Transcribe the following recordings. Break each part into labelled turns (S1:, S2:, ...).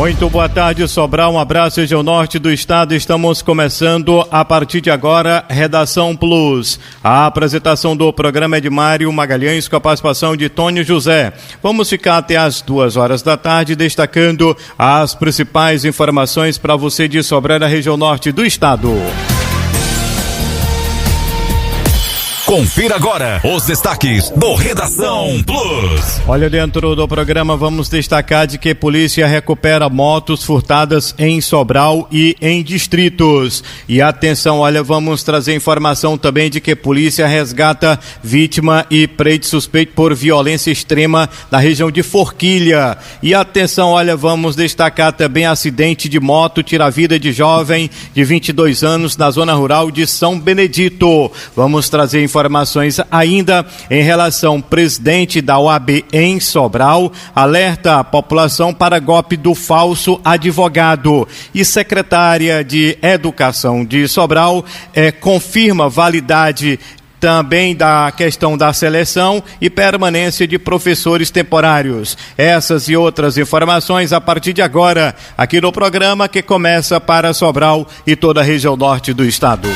S1: Muito boa tarde, Sobral, um abraço, região norte do estado. Estamos começando a partir de agora, Redação Plus. A apresentação do programa é de Mário Magalhães com a participação de Tônio José. Vamos ficar até às 2h da tarde destacando as principais informações para você de Sobral, na região norte do estado.
S2: Confira agora os destaques do Redação Plus.
S1: Olha, dentro do programa vamos destacar de que polícia recupera motos furtadas em Sobral e em distritos. E atenção, olha, vamos trazer informação também de que polícia resgata vítima e prende suspeito por violência extrema na região de Forquilha. E atenção, olha, vamos destacar também acidente de moto tira a vida de jovem de 22 anos na zona rural de São Benedito. Vamos trazer informações ainda em relação ao presidente da OAB em Sobral, alerta a população para golpe do falso advogado. E secretária de Educação de Sobral confirma validade também da questão da seleção e permanência de professores temporários. Essas e outras informações a partir de agora, aqui no programa que começa para Sobral e toda a região norte do estado.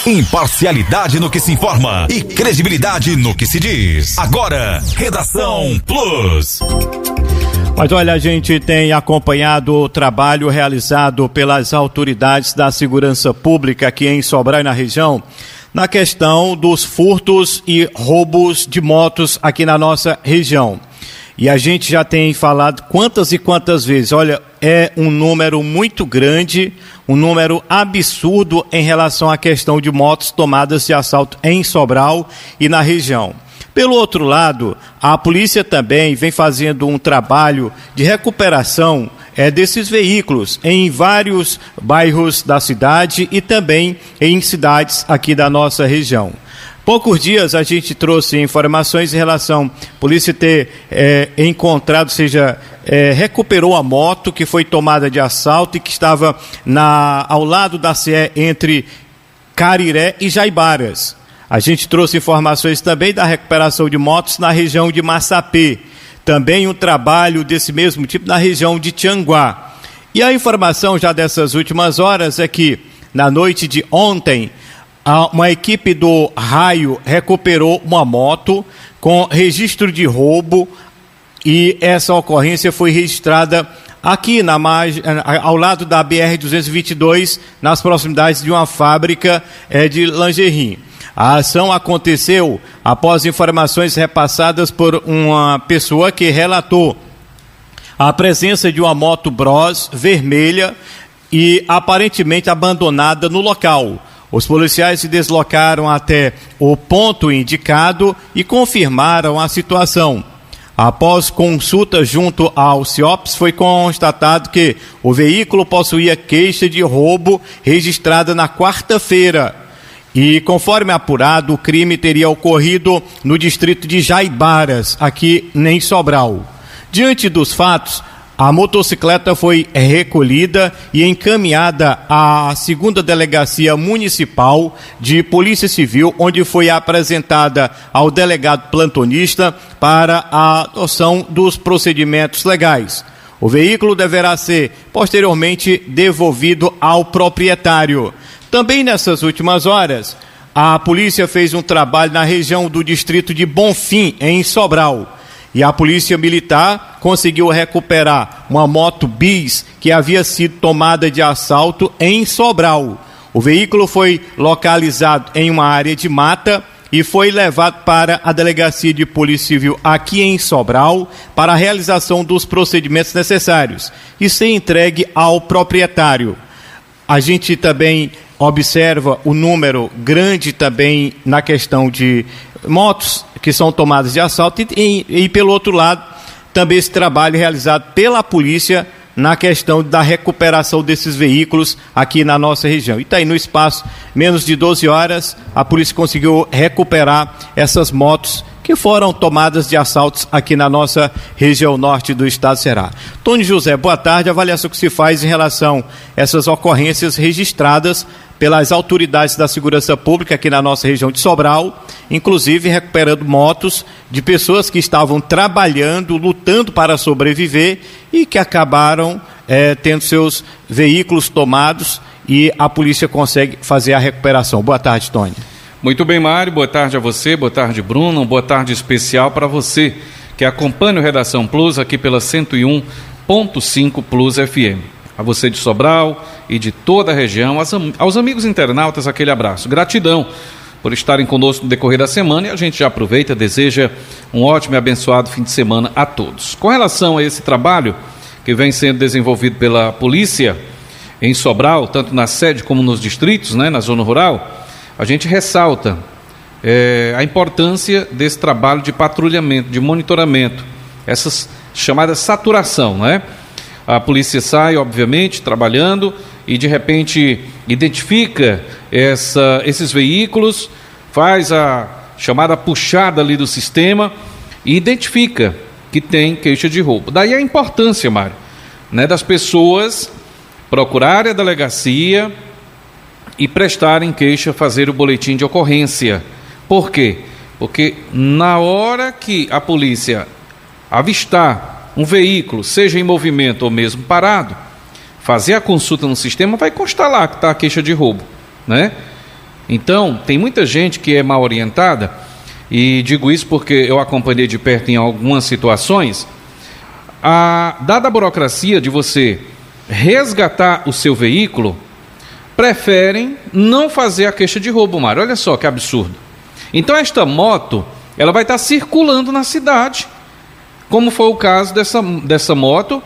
S2: Imparcialidade no que se informa e credibilidade no que se diz. Agora, Redação Plus.
S1: Mas olha, a gente tem acompanhado o trabalho realizado pelas autoridades da segurança pública aqui em Sobral e na região, na questão dos furtos e roubos de motos aqui na nossa região. E a gente já tem falado quantas e quantas vezes, olha, é um número muito grande, um número absurdo em relação à questão de motos tomadas de assalto em Sobral e na região. Pelo outro lado, a polícia também vem fazendo um trabalho de recuperação desses veículos em vários bairros da cidade e também em cidades aqui da nossa região. Poucos dias a gente trouxe informações em relação à polícia ter encontrado, recuperou a moto que foi tomada de assalto e que estava ao lado da CE entre Cariré e Jaibaras. A gente trouxe informações também da recuperação de motos na região de Massapê. Também um trabalho desse mesmo tipo na região de Tianguá. E a informação já dessas últimas horas é que, na noite de ontem, uma equipe do Raio recuperou uma moto com registro de roubo e essa ocorrência foi registrada aqui ao lado da BR-222, nas proximidades de uma fábrica de lingerie. A ação aconteceu após informações repassadas por uma pessoa que relatou a presença de uma moto Bros vermelha e aparentemente abandonada no local. Os policiais se deslocaram até o ponto indicado e confirmaram a situação. Após consulta junto ao CIOPS, foi constatado que o veículo possuía queixa de roubo registrada na quarta-feira. E, conforme apurado, o crime teria ocorrido no distrito de Jaibaras, aqui em Sobral. Diante dos fatos, a motocicleta foi recolhida e encaminhada à 2ª Delegacia Municipal de Polícia Civil, onde foi apresentada ao delegado plantonista para a adoção dos procedimentos legais. O veículo deverá ser posteriormente devolvido ao proprietário. Também nessas últimas horas, a polícia fez um trabalho na região do distrito de Bonfim, em Sobral. E a polícia militar conseguiu recuperar uma moto bis que havia sido tomada de assalto em Sobral. O veículo foi localizado em uma área de mata e foi levado para a Delegacia de Polícia Civil aqui em Sobral para a realização dos procedimentos necessários e ser entregue ao proprietário. A gente também observa o número grande também na questão de motos que são tomadas de assalto e pelo outro lado, também esse trabalho realizado pela polícia na questão da recuperação desses veículos aqui na nossa região. E está aí no espaço, menos de 12 horas, a polícia conseguiu recuperar essas motos que foram tomadas de assaltos aqui na nossa região norte do estado do Ceará. Tony José, boa tarde. A avaliação que se faz em relação a essas ocorrências registradas pelas autoridades da segurança pública aqui na nossa região de Sobral, inclusive recuperando motos de pessoas que estavam trabalhando, lutando para sobreviver e que acabaram tendo seus veículos tomados e a polícia consegue fazer a recuperação. Boa tarde, Tony.
S3: Muito bem, Mário, boa tarde a você, boa tarde, Bruno, boa tarde especial para você que acompanha o Redação Plus aqui pela 101.5 Plus FM. A você de Sobral e de toda a região, aos amigos internautas, aquele abraço. Gratidão por estarem conosco no decorrer da semana e a gente já aproveita e deseja um ótimo e abençoado fim de semana a todos. Com relação a esse trabalho que vem sendo desenvolvido pela polícia em Sobral, tanto na sede como nos distritos, na zona rural, a gente ressalta a importância desse trabalho de patrulhamento, de monitoramento, essa chamada saturação, A polícia sai, obviamente, trabalhando e de repente identifica esses veículos, faz a chamada puxada ali do sistema e identifica que tem queixa de roubo. Daí a importância, Mário, das pessoas procurarem a delegacia e prestarem queixa, fazer o boletim de ocorrência. Por quê? Porque na hora que a polícia avistar um veículo, seja em movimento ou mesmo parado, fazer a consulta no sistema, vai constar lá que está a queixa de roubo, Então, tem muita gente que é mal orientada, e digo isso porque eu acompanhei de perto em algumas situações. Dada a burocracia de você resgatar o seu veículo, preferem não fazer a queixa de roubo, Mário. Olha só que absurdo. Então esta moto, ela vai estar circulando na cidade, como foi o caso dessa moto,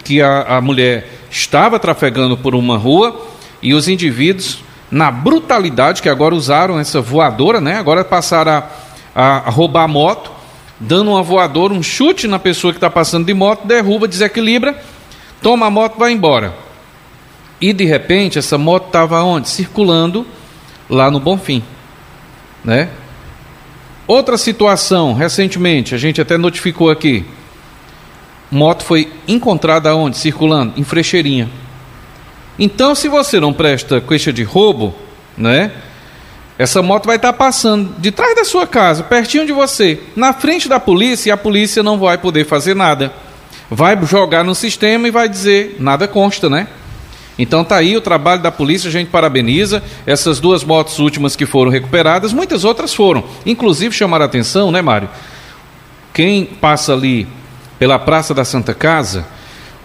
S3: que a mulher estava trafegando por uma rua e os indivíduos, na brutalidade, que agora usaram essa voadora, agora passaram a roubar a moto, dando uma voadora, um chute na pessoa que está passando de moto, derruba, desequilibra, toma a moto e vai embora. E de repente essa moto estava onde? Circulando lá no Bonfim, Outra situação, recentemente, a gente até notificou aqui, moto foi encontrada onde? Circulando? Em Frecheirinha. Então, se você não presta queixa de roubo, essa moto vai estar passando de trás da sua casa, pertinho de você, na frente da polícia, e a polícia não vai poder fazer nada. Vai jogar no sistema e vai dizer, nada consta, Então está aí o trabalho da polícia, a gente parabeniza. Essas duas motos últimas que foram recuperadas, muitas outras foram. Inclusive chamaram a atenção, Mário? Quem passa ali pela Praça da Santa Casa,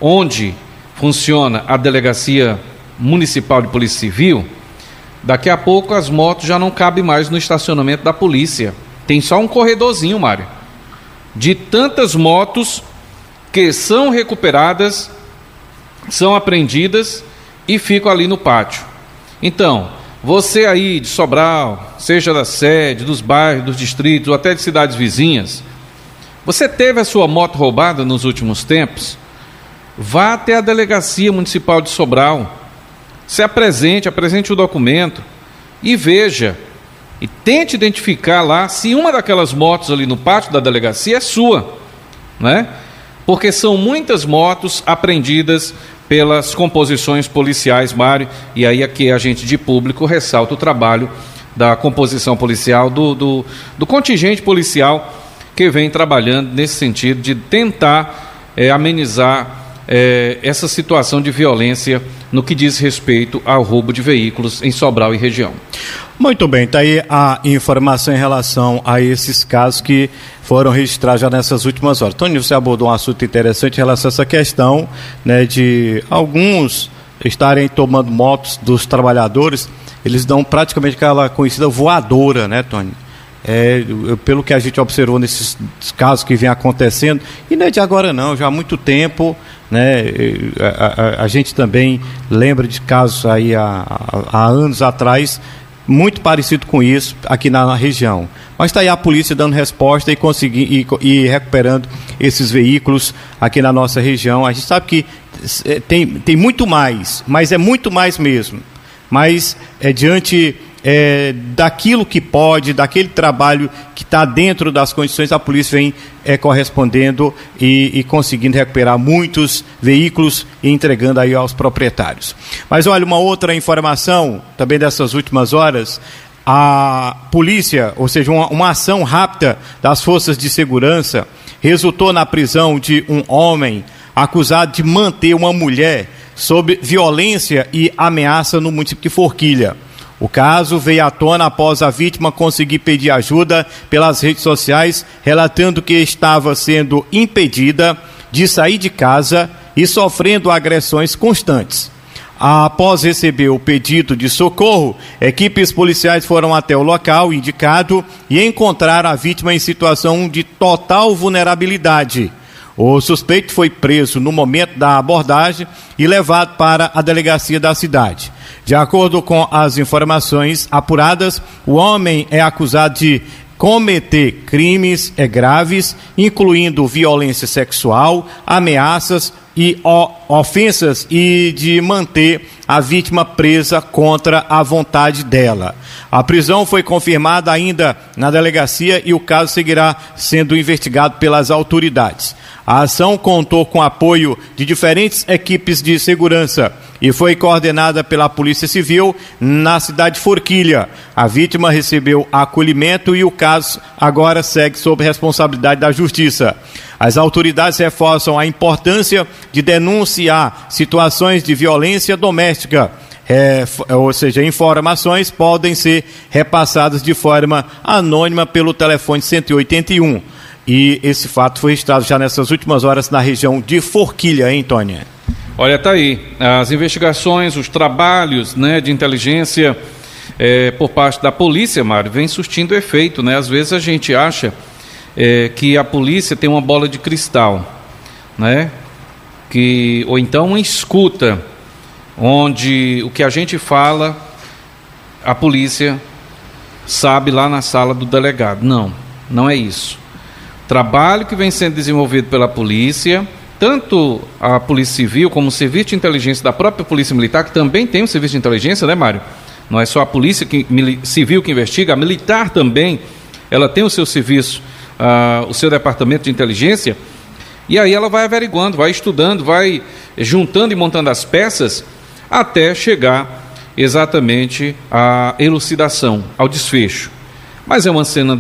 S3: onde funciona a Delegacia Municipal de Polícia Civil, daqui a pouco as motos já não cabem mais no estacionamento da polícia. Tem só um corredorzinho, Mário, de tantas motos que são recuperadas, são apreendidas e ficam ali no pátio. Então, você aí de Sobral, seja da sede, dos bairros, dos distritos ou até de cidades vizinhas, você teve a sua moto roubada nos últimos tempos? Vá até a Delegacia Municipal de Sobral, se apresente o documento e veja, e tente identificar lá se uma daquelas motos ali no pátio da delegacia é sua, Porque são muitas motos apreendidas pelas composições policiais, Mário, e aí aqui a gente de público ressalta o trabalho da composição policial, do contingente policial que vem trabalhando nesse sentido de tentar amenizar essa situação de violência no que diz respeito ao roubo de veículos em Sobral e região.
S1: Muito bem, está aí a informação em relação a esses casos que foram registrados já nessas últimas horas. Tony, você abordou um assunto interessante em relação a essa questão, de alguns estarem tomando motos dos trabalhadores, eles dão praticamente aquela conhecida voadora, Tony? Pelo que a gente observou nesses casos que vem acontecendo, e não é de agora não, já há muito tempo, a gente também lembra de casos aí há anos atrás, muito parecido com isso aqui na região. Mas está aí a polícia dando resposta e recuperando esses veículos aqui na nossa região. A gente sabe que tem muito mais, mas é muito mais mesmo. Mas diante daquilo que pode, daquele trabalho que está dentro das condições, a polícia vem correspondendo e conseguindo recuperar muitos veículos e entregando aí aos proprietários. Mas olha, uma outra informação também dessas últimas horas, a polícia, ou seja, uma ação rápida das forças de segurança resultou na prisão de um homem acusado de manter uma mulher sob violência e ameaça no município de Forquilha. O caso veio à tona após a vítima conseguir pedir ajuda pelas redes sociais, relatando que estava sendo impedida de sair de casa e sofrendo agressões constantes. Após receber o pedido de socorro, equipes policiais foram até o local indicado e encontraram a vítima em situação de total vulnerabilidade. O suspeito foi preso no momento da abordagem e levado para a delegacia da cidade. De acordo com as informações apuradas, o homem é acusado de cometer crimes graves, incluindo violência sexual, ameaças e ofensas, e de manter a vítima presa contra a vontade dela. A prisão foi confirmada ainda na delegacia e o caso seguirá sendo investigado pelas autoridades. A ação contou com apoio de diferentes equipes de segurança e foi coordenada pela Polícia Civil na cidade de Forquilha. A vítima recebeu acolhimento e o caso agora segue sob responsabilidade da Justiça. As autoridades reforçam a importância de denunciar situações de violência doméstica. Ou seja, informações podem ser repassadas de forma anônima pelo telefone 181. E esse fato foi registrado já nessas últimas horas na região de Forquilha, hein, Tônia?
S3: Olha, tá aí. As investigações, os trabalhos, né, de inteligência por parte da polícia, Mário, vem surtindo efeito, né? Às vezes a gente acha que a polícia tem uma bola de cristal, né? Ou então uma escuta, onde o que a gente fala, a polícia sabe lá na sala do delegado. Não, não é isso. Trabalho que vem sendo desenvolvido pela polícia, tanto a Polícia Civil como o Serviço de Inteligência da própria Polícia Militar, que também tem um Serviço de Inteligência, né, Mário? Não é só a Polícia Civil que investiga, a Militar também, ela tem o seu serviço, o seu departamento de inteligência, e aí ela vai averiguando, vai estudando, vai juntando e montando as peças até chegar exatamente à elucidação, ao desfecho. Mas é uma cena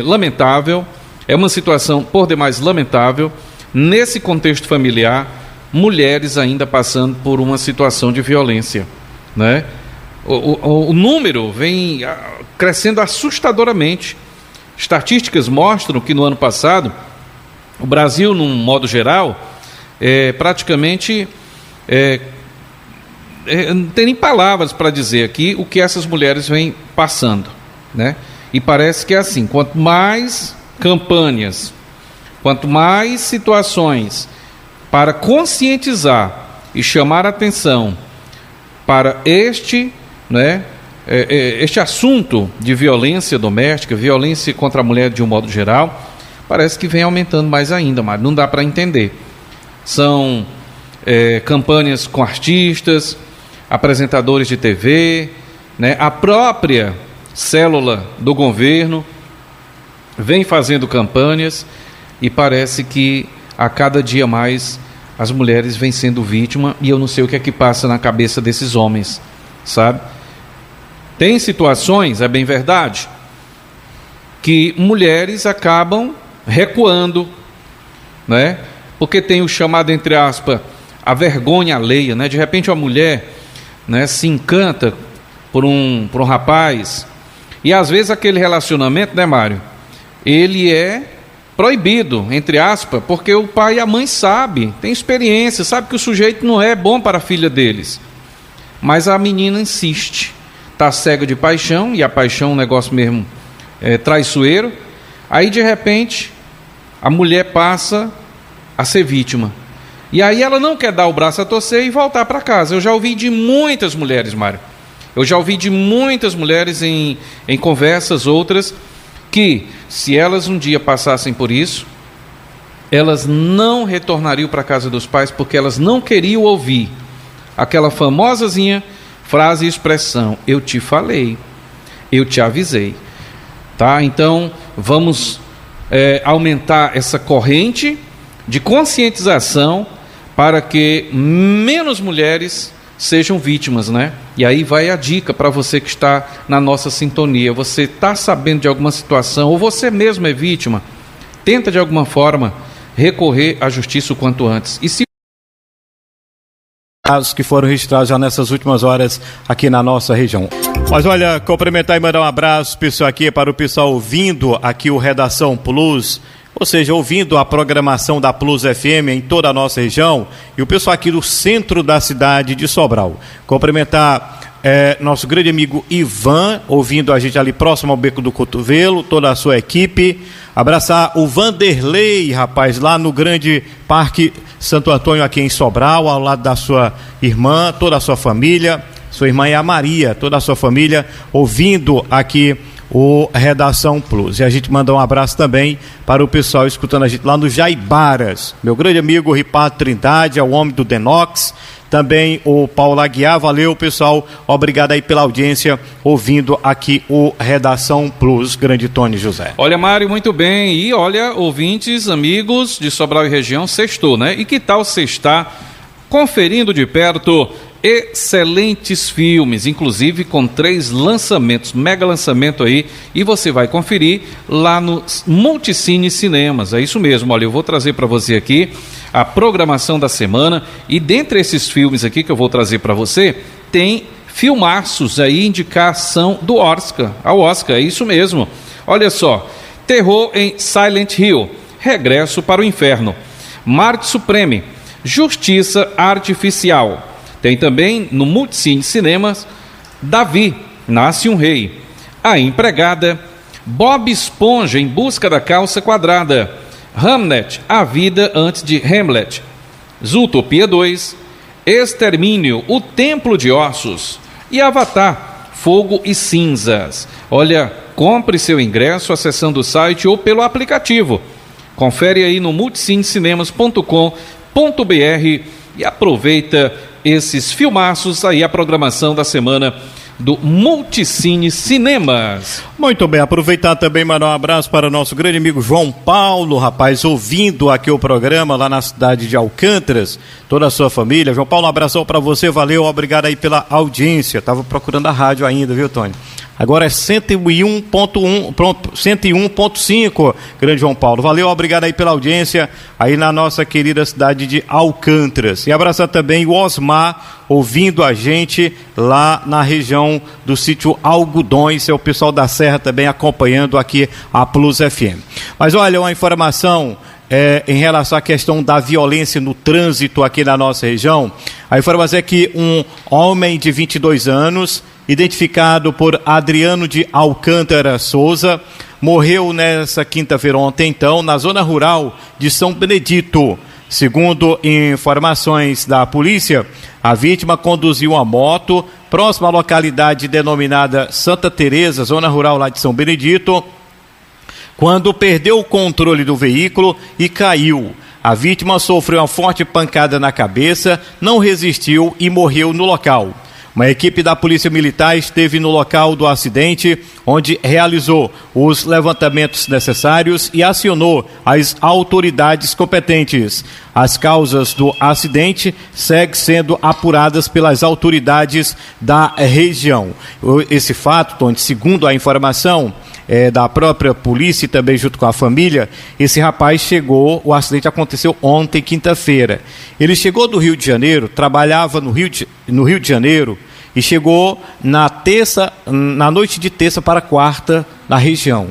S3: lamentável, é uma situação por demais lamentável, nesse contexto familiar, mulheres ainda passando por uma situação de violência, né? O número vem crescendo assustadoramente. Estatísticas mostram que no ano passado, o Brasil, num modo geral, praticamente não tem nem palavras para dizer aqui o que essas mulheres vêm passando, né? E parece que é assim, quanto mais campanhas, quanto mais situações para conscientizar e chamar a atenção para este assunto de violência doméstica, violência contra a mulher de um modo geral, parece que vem aumentando mais ainda, mas não dá para entender. São campanhas com artistas, apresentadores de TV, né? A própria célula do governo vem fazendo campanhas e parece que a cada dia mais as mulheres vêm sendo vítimas, e eu não sei o que é que passa na cabeça desses homens, sabe? Tem situações, é bem verdade, que mulheres acabam recuando, né? Porque tem o chamado, entre aspas, a vergonha alheia, né? De repente uma mulher, né, se encanta por um rapaz, e às vezes aquele relacionamento, né, Mário, ele é proibido, entre aspas, porque o pai e a mãe sabem, tem experiência, sabe que o sujeito não é bom para a filha deles, mas a menina insiste, está cega de paixão, e a paixão é um negócio mesmo traiçoeiro. Aí de repente a mulher passa a ser vítima, e aí ela não quer dar o braço a torcer e voltar para casa. Eu já ouvi de muitas mulheres, Mário, eu já ouvi de muitas mulheres em conversas outras, que se elas um dia passassem por isso, elas não retornariam para a casa dos pais, porque elas não queriam ouvir aquela famosazinha frase e expressão: eu te falei. eu te avisei, tá? Então, vamos aumentar essa corrente de conscientização para que menos mulheres sejam vítimas, né? E aí vai a dica para você que está na nossa sintonia. Você está sabendo de alguma situação, ou você mesmo é vítima, tenta de alguma forma recorrer à justiça o quanto antes. E se
S1: casos que foram registrados já nessas últimas horas aqui na nossa região. Mas olha, cumprimentar e mandar um abraço pessoal aqui para o pessoal ouvindo aqui o Redação Plus, ou seja, ouvindo a programação da Plus FM em toda a nossa região, e o pessoal aqui do centro da cidade de Sobral. Cumprimentar nosso grande amigo Ivan, ouvindo a gente ali próximo ao Beco do Cotovelo, toda a sua equipe. Abraçar o Vanderlei, rapaz, lá no grande Parque Santo Antônio aqui em Sobral, ao lado da sua irmã, toda a sua família. Sua irmã é a Maria, toda a sua família, ouvindo aqui o Redação Plus. E a gente manda um abraço também para o pessoal escutando a gente lá no Jaibaras. Meu grande amigo Ricardo Trindade, é o homem do Denox. Também o Paulo Aguiar, valeu pessoal, obrigado aí pela audiência, ouvindo aqui o Redação Plus, grande Tony José.
S3: Olha, Mário, muito bem, e olha, ouvintes, amigos de Sobral e região, sextou, né? E que tal sextar conferindo de perto excelentes filmes, inclusive com 3 lançamentos, mega lançamento aí, e você vai conferir lá no Multicine Cinemas, é isso mesmo. Olha, eu vou trazer para você aqui a programação da semana, e dentre esses filmes aqui que eu vou trazer para você, tem filmaços aí, indicação do Oscar, ao Oscar, é isso mesmo. Olha só, terror em Silent Hill, Regresso para o Inferno, Marte Supreme, Justiça Artificial. Tem também no Multicine Cinemas, Davi, Nasce um Rei, A Empregada, Bob Esponja em Busca da Calça Quadrada, Hamlet, A Vida Antes de Hamlet, Zootopia 2, Extermínio, O Templo de Ossos e Avatar, Fogo e Cinzas. Olha, compre seu ingresso acessando o site ou pelo aplicativo. Confere aí no multicinecinemas.com.br e aproveita esses filmaços aí, a programação da semana do Multicine Cinemas.
S1: Muito bem, aproveitar também, mandar um abraço para o nosso grande amigo João Paulo, rapaz, ouvindo aqui o programa lá na cidade de Alcântaras, toda a sua família. João Paulo, um abração para você, valeu, obrigado aí pela audiência. Tava procurando a rádio ainda, viu, Tony? Agora é 101.5, grande João Paulo. Valeu, obrigado aí pela audiência, aí na nossa querida cidade de Alcântaras. E abraçar também o Osmar, ouvindo a gente lá na região do sítio Algodões, é o pessoal da Serra também acompanhando aqui a Plus FM. Mas olha, uma informação em relação à questão da violência no trânsito aqui na nossa região. A informação é que um homem de 22 anos, identificado por Adriano de Alcântara Souza, morreu nessa quinta-feira ontem, então, na zona rural de São Benedito. Segundo informações da polícia, a vítima conduziu uma moto próxima à localidade denominada Santa Teresa, zona rural lá de São Benedito, quando perdeu o controle do veículo e caiu. A vítima sofreu uma forte pancada na cabeça, não resistiu e morreu no local. Uma equipe da Polícia Militar esteve no local do acidente, onde realizou os levantamentos necessários e acionou as autoridades competentes. As causas do acidente seguem sendo apuradas pelas autoridades da região. Esse fato, Tony, segundo a informação da própria polícia e também junto com a família, esse rapaz chegou, o acidente aconteceu ontem, quinta-feira. Ele chegou do Rio de Janeiro, trabalhava no Rio de Janeiro e chegou na noite de terça para quarta na região.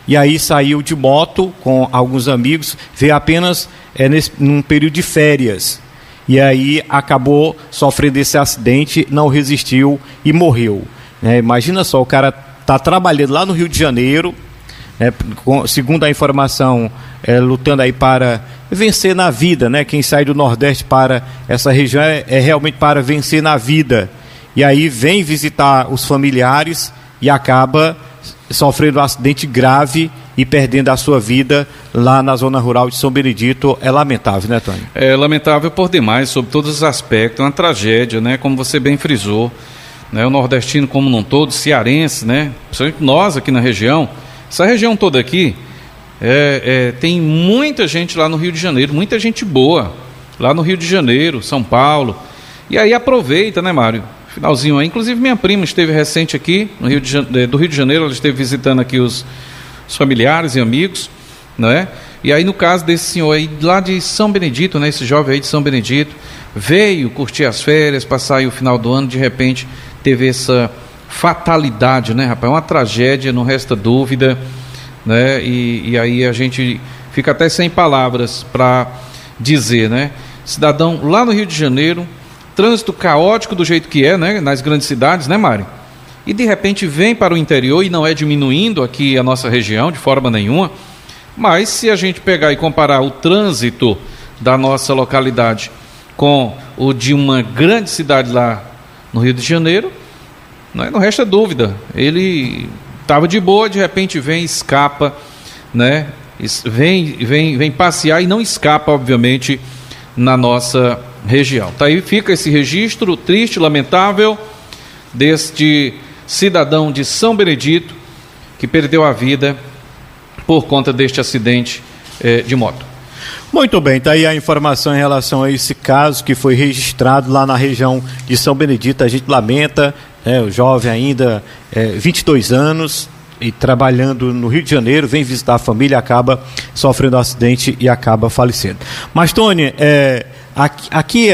S1: E aí saiu de moto com alguns amigos, veio apenas num período de férias. E aí acabou sofrendo esse acidente, não resistiu e morreu. Imagina só, o cara está trabalhando lá no Rio de Janeiro, segundo a informação, lutando aí para vencer na vida, né? Quem sai do Nordeste para essa região é realmente para vencer na vida. E aí vem visitar os familiares e acaba sofrendo um acidente grave e perdendo a sua vida lá na zona rural de São Benedito. É lamentável, né, Tony?
S3: É lamentável por demais, sob todos os aspectos, uma tragédia, né? Como você bem frisou. né, o nordestino como num todo, cearense, né, principalmente nós aqui na região, essa região toda aqui, tem muita gente lá no Rio de Janeiro, muita gente boa, lá no Rio de Janeiro, São Paulo, e aí aproveita, né, Mário, finalzinho aí, inclusive minha prima esteve recente aqui, do Rio de Janeiro, ela esteve visitando aqui os familiares e amigos, né, e aí no caso desse senhor aí, lá de São Benedito, né, esse jovem aí de São Benedito, veio curtir as férias, passar aí o final do ano, de repente teve essa fatalidade, né, rapaz, uma tragédia, não resta dúvida, né, e aí a gente fica até sem palavras para dizer, né, cidadão lá no Rio de Janeiro, trânsito caótico do jeito que é, né, nas grandes cidades, né, Mário, e de repente vem para o interior, e não é diminuindo aqui a nossa região de forma nenhuma, mas se a gente pegar e comparar o trânsito da nossa localidade com o de uma grande cidade lá no Rio de Janeiro, não resta dúvida, ele estava de boa, de repente vem, escapa, né? Vem passear e não escapa, obviamente, na nossa região. Tá aí, fica esse registro triste, lamentável, deste cidadão de São Benedito que perdeu a vida por conta deste acidente de moto.
S1: Muito bem, tá aí a informação em relação a esse caso que foi registrado lá na região de São Benedito. A gente lamenta, o jovem ainda, 22 anos, e trabalhando no Rio de Janeiro, vem visitar a família, acaba sofrendo um acidente e acaba falecendo. Mas, Tony, aqui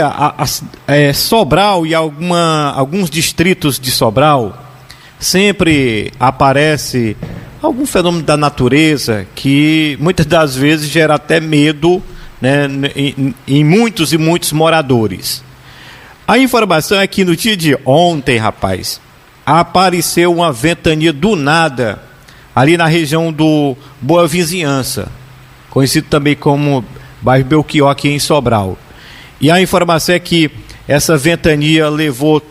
S1: Sobral e alguns distritos de Sobral, sempre aparece algum fenômeno da natureza que muitas das vezes gera até medo, né, em muitos e muitos moradores. A informação é que no dia de ontem, rapaz, apareceu uma ventania do nada ali na região do Boa Vizinhança, conhecido também como bairro Belchior, aqui em Sobral. E a informação é que essa ventania levou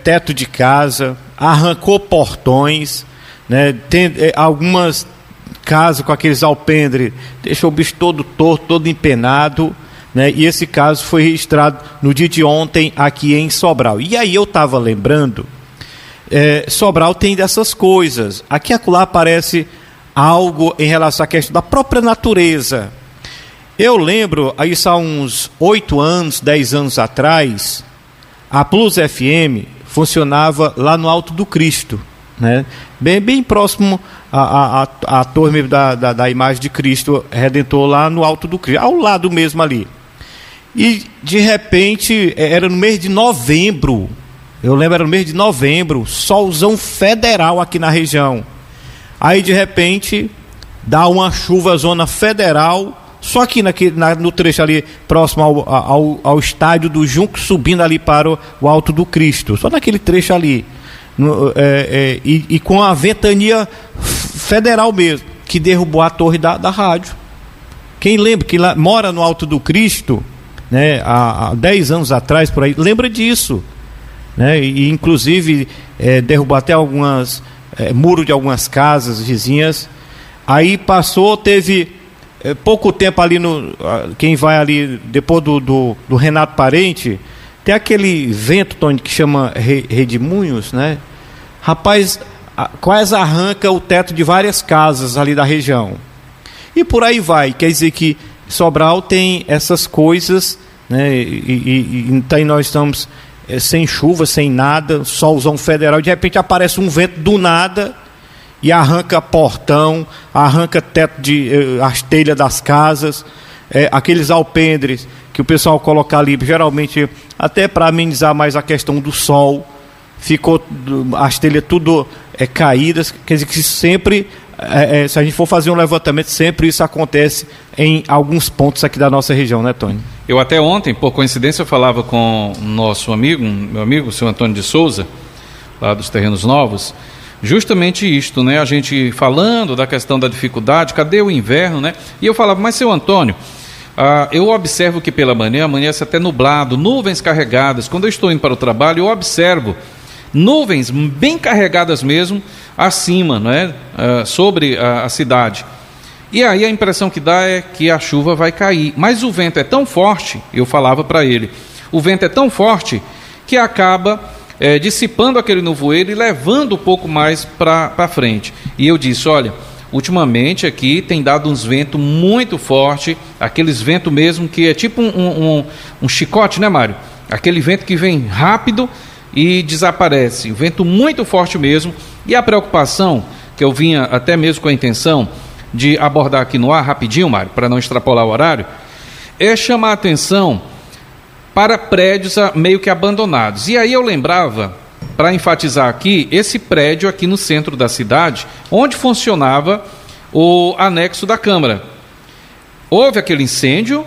S1: teto de casa, arrancou portões, né, tem algumas casas com aqueles alpendres, deixou o bicho todo torto, todo empenado, né, e esse caso foi registrado no dia de ontem aqui em Sobral. E aí eu estava lembrando, Sobral tem dessas coisas, aqui e acolá aparece algo em relação à questão da própria natureza. Eu lembro, isso há uns 8 anos, 10 anos atrás, a Plus FM funcionava lá no Alto do Cristo, né? Bem próximo à torre da imagem de Cristo Redentor, lá no Alto do Cristo, ao lado mesmo ali. E de repente, era no mês de novembro, eu lembro, era no mês de novembro, solzão federal aqui na região. Aí de repente, dá uma chuva zona federal, só que no trecho ali próximo ao estádio do Junco, subindo ali para o Alto do Cristo, só naquele trecho ali. E com a ventania federal mesmo, que derrubou a torre da rádio. Quem lembra que lá, mora no Alto do Cristo, né, há 10 anos atrás, por aí, lembra disso, né? E inclusive derrubou até muro de algumas casas vizinhas. Aí teve pouco tempo ali, quem vai ali depois do Renato Parente, tem aquele vento, Tony, que chama redemoinhos, né? Rapaz, quase arranca o teto de várias casas ali da região. E por aí vai. Quer dizer que Sobral tem essas coisas, né? Então nós estamos sem chuva, sem nada, solzão federal, e de repente aparece um vento do nada e arranca portão, arranca teto as telhas das casas, aqueles alpendres que o pessoal coloca ali, geralmente até para amenizar mais a questão do sol, ficou as telhas tudo caídas. Quer dizer que sempre, se a gente for fazer um levantamento, sempre isso acontece em alguns pontos aqui da nossa região, né, Tony?
S3: Eu até ontem, por coincidência, eu falava com meu amigo, o senhor Antônio de Souza, lá dos Terrenos Novos, justamente isto, né? A gente falando da questão da dificuldade, cadê o inverno, né? E eu falava, mas seu Antônio, eu observo que pela manhã amanhece até nublado, nuvens carregadas. Quando eu estou indo para o trabalho, eu observo nuvens bem carregadas mesmo, acima, né? Sobre a cidade. E aí a impressão que dá é que a chuva vai cair. Mas o vento é tão forte, eu falava para ele, o vento é tão forte que acaba dissipando aquele nevoeiro e levando um pouco mais para frente. E eu disse, olha, ultimamente aqui tem dado uns ventos muito fortes, aqueles ventos mesmo que é tipo um chicote, né, Mário? Aquele vento que vem rápido e desaparece, um vento muito forte mesmo. E a preocupação, que eu vinha até mesmo com a intenção de abordar aqui no ar rapidinho, Mário, para não extrapolar o horário, é chamar a atenção para prédios meio que abandonados. E aí eu lembrava, para enfatizar aqui, esse prédio aqui no centro da cidade, onde funcionava o anexo da Câmara. Houve aquele incêndio,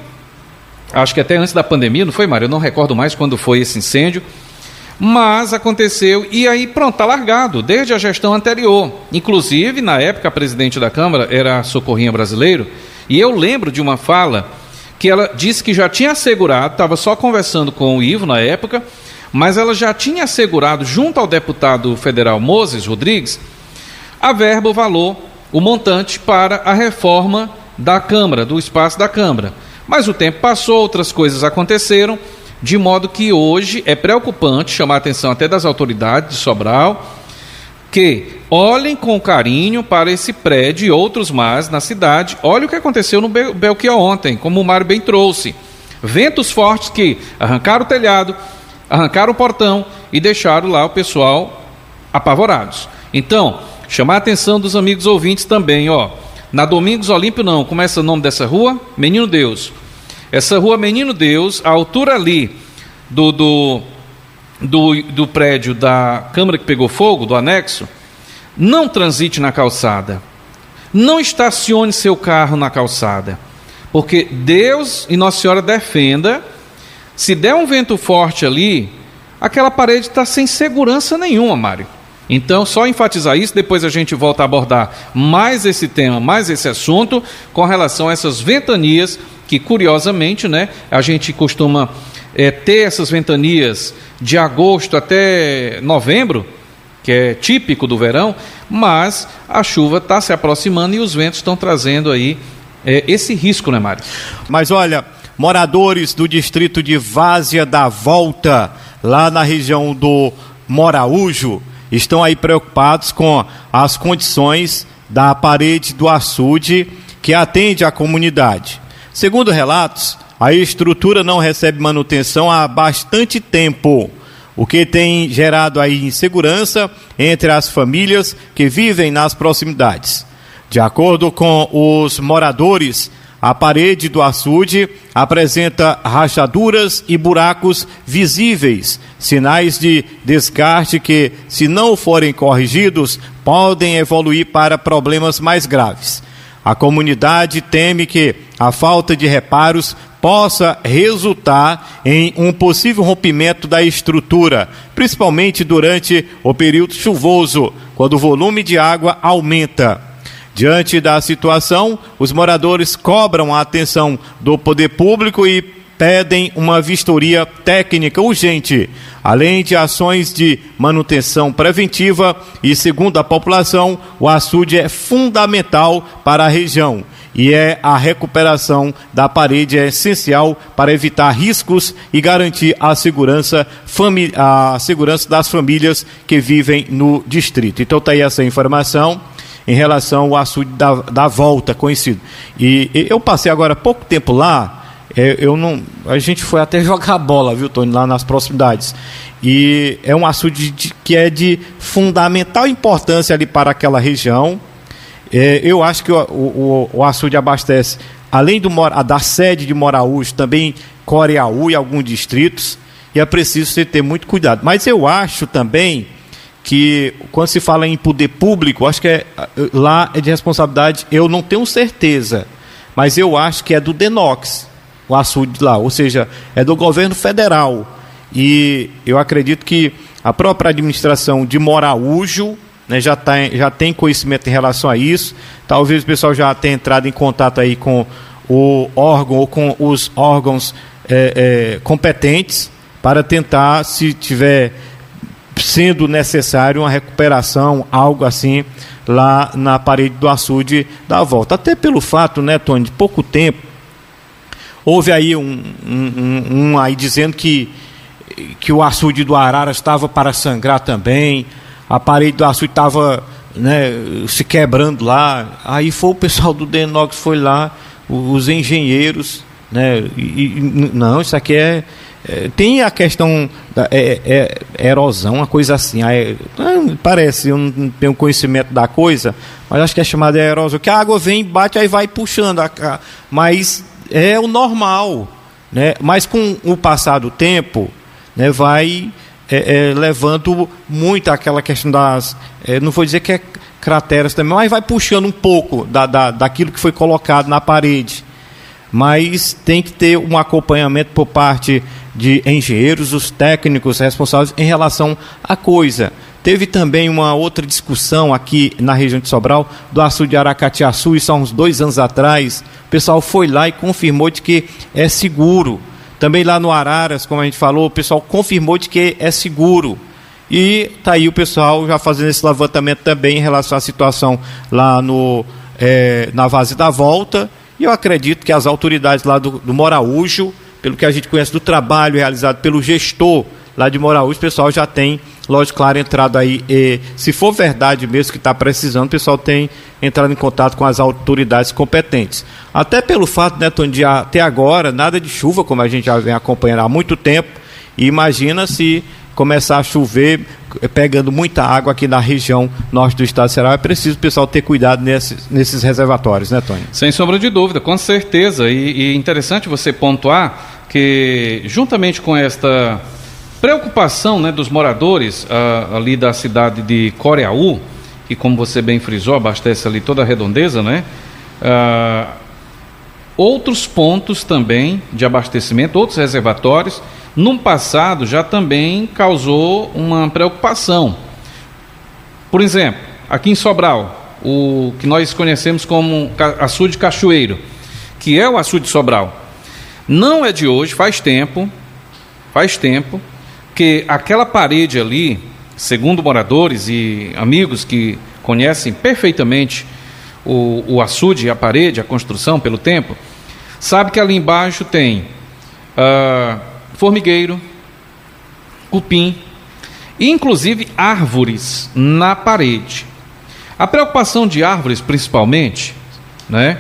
S3: acho que até antes da pandemia, não foi, Mário? Eu não recordo mais quando foi esse incêndio, mas aconteceu e aí pronto, está largado, desde a gestão anterior. Inclusive, na época, a presidente da Câmara era a Socorrinha Brasileiro, e eu lembro de uma fala que ela disse que já tinha assegurado, estava só conversando com o Ivo na época, mas ela já tinha assegurado, junto ao deputado federal Moses Rodrigues, a verba, o valor, o montante para a reforma da Câmara, do espaço da Câmara. Mas o tempo passou, outras coisas aconteceram, de modo que hoje é preocupante chamar a atenção até das autoridades de Sobral, que olhem com carinho para esse prédio e outros mais na cidade. Olha o que aconteceu no Belchior ontem, como o Mário bem trouxe. Ventos fortes que arrancaram o telhado, arrancaram o portão e deixaram lá o pessoal apavorados. Então, chamar a atenção dos amigos ouvintes também, ó. Na Domingos Olímpio não, como é o nome dessa rua? Menino Deus. Essa rua Menino Deus, a altura ali do prédio da Câmara que pegou fogo, do anexo, não transite na calçada. Não estacione seu carro na calçada. Porque Deus e Nossa Senhora defenda, se der um vento forte ali, aquela parede está sem segurança nenhuma, Mário. Então, só enfatizar isso, depois a gente volta a abordar mais esse tema, mais esse assunto, com relação a essas ventanias, que curiosamente, né, a gente costuma ter essas ventanias de agosto até novembro, que é típico do verão, mas a chuva está se aproximando e os ventos estão trazendo aí esse risco, né, Mário?
S1: Mas olha, moradores do distrito de Várzea da Volta, lá na região do Moraújo, estão aí preocupados com as condições da parede do açude que atende a comunidade. Segundo relatos, a estrutura não recebe manutenção há bastante tempo, o que tem gerado aí insegurança entre as famílias que vivem nas proximidades. De acordo com os moradores, a parede do açude apresenta rachaduras e buracos visíveis, sinais de desgaste que, se não forem corrigidos, podem evoluir para problemas mais graves. A comunidade teme que a falta de reparos possa resultar em um possível rompimento da estrutura, principalmente durante o período chuvoso, quando o volume de água aumenta. Diante da situação, os moradores cobram a atenção do poder público e pedem uma vistoria técnica urgente, além de ações de manutenção preventiva e, segundo a população, o açude é fundamental para a região e a recuperação da parede é essencial para evitar riscos e garantir a segurança das famílias que vivem no distrito. Então está aí essa informação em relação ao açude da Volta, conhecido. E eu passei agora há pouco tempo lá, a gente foi até jogar bola, viu, Tony, lá nas proximidades. E é um açude que é de fundamental importância ali para aquela região. Eu acho que o açude abastece, além da sede de Moraújo, também Coreaú e alguns distritos, e é preciso você ter muito cuidado. Mas eu acho também que quando se fala em poder público, acho que lá é de responsabilidade, eu não tenho certeza, mas eu acho que é do DENOX, o açude lá, ou seja, é do governo federal. E eu acredito que a própria administração de Moraújo, né, já tem conhecimento em relação a isso. Talvez o pessoal já tenha entrado em contato aí com o órgão ou com os órgãos competentes para tentar, se tiver sendo necessário uma recuperação, algo assim, lá na parede do açude da Volta. Até pelo fato, né, Tony, de pouco tempo, houve aí um aí dizendo que que o açude do Araras estava para sangrar também, a parede do açude estava, né, se quebrando lá. Aí foi o pessoal do Denox, foi lá, os engenheiros, né, não, isso aqui tem a questão da erosão, uma coisa assim, parece, eu não tenho conhecimento da coisa, mas acho que é chamada erosão, que a água vem, bate, aí vai puxando, mas é o normal, né? Mas com o passar do tempo, né, vai levando muito aquela questão das, não vou dizer que é crateras também, mas vai puxando um pouco daquilo que foi colocado na parede. Mas tem que ter um acompanhamento por parte de engenheiros, os técnicos responsáveis em relação à coisa. Teve também uma outra discussão aqui na região de Sobral, do açude de Aracatiaçu, isso há uns 2 anos atrás. O pessoal foi lá e confirmou de que é seguro. Também lá no Araras, como a gente falou, o pessoal confirmou de que é seguro. E está aí o pessoal já fazendo esse levantamento também em relação à situação lá na Várzea da Volta. E eu acredito que as autoridades lá do Moraújo, pelo que a gente conhece do trabalho realizado pelo gestor lá de Moraújo, o pessoal já tem, lógico, claro, entrado aí, se for verdade mesmo que está precisando, o pessoal tem entrado em contato com as autoridades competentes. Até pelo fato, né, Tony, de até agora, nada de chuva, como a gente já vem acompanhando há muito tempo, e imagina se começar a chover, pegando muita água aqui na região norte do estado do Ceará, é preciso o pessoal ter cuidado nesses reservatórios, né, Tony?
S3: Sem sombra de dúvida, com certeza, e interessante você pontuar que, juntamente com esta preocupação, né, dos moradores ali da cidade de Coreaú, que, como você bem frisou, abastece ali toda a redondeza, né, outros pontos também de abastecimento, outros reservatórios, no passado já também causou uma preocupação. Por exemplo, aqui em Sobral, o que nós conhecemos como açude Cachoeiro, que é o açude de Sobral, não é de hoje, faz tempo que aquela parede ali, segundo moradores e amigos que conhecem perfeitamente o açude, a parede, a construção pelo tempo, sabe que ali embaixo tem formigueiro, cupim e inclusive árvores na parede. A preocupação de árvores principalmente, né,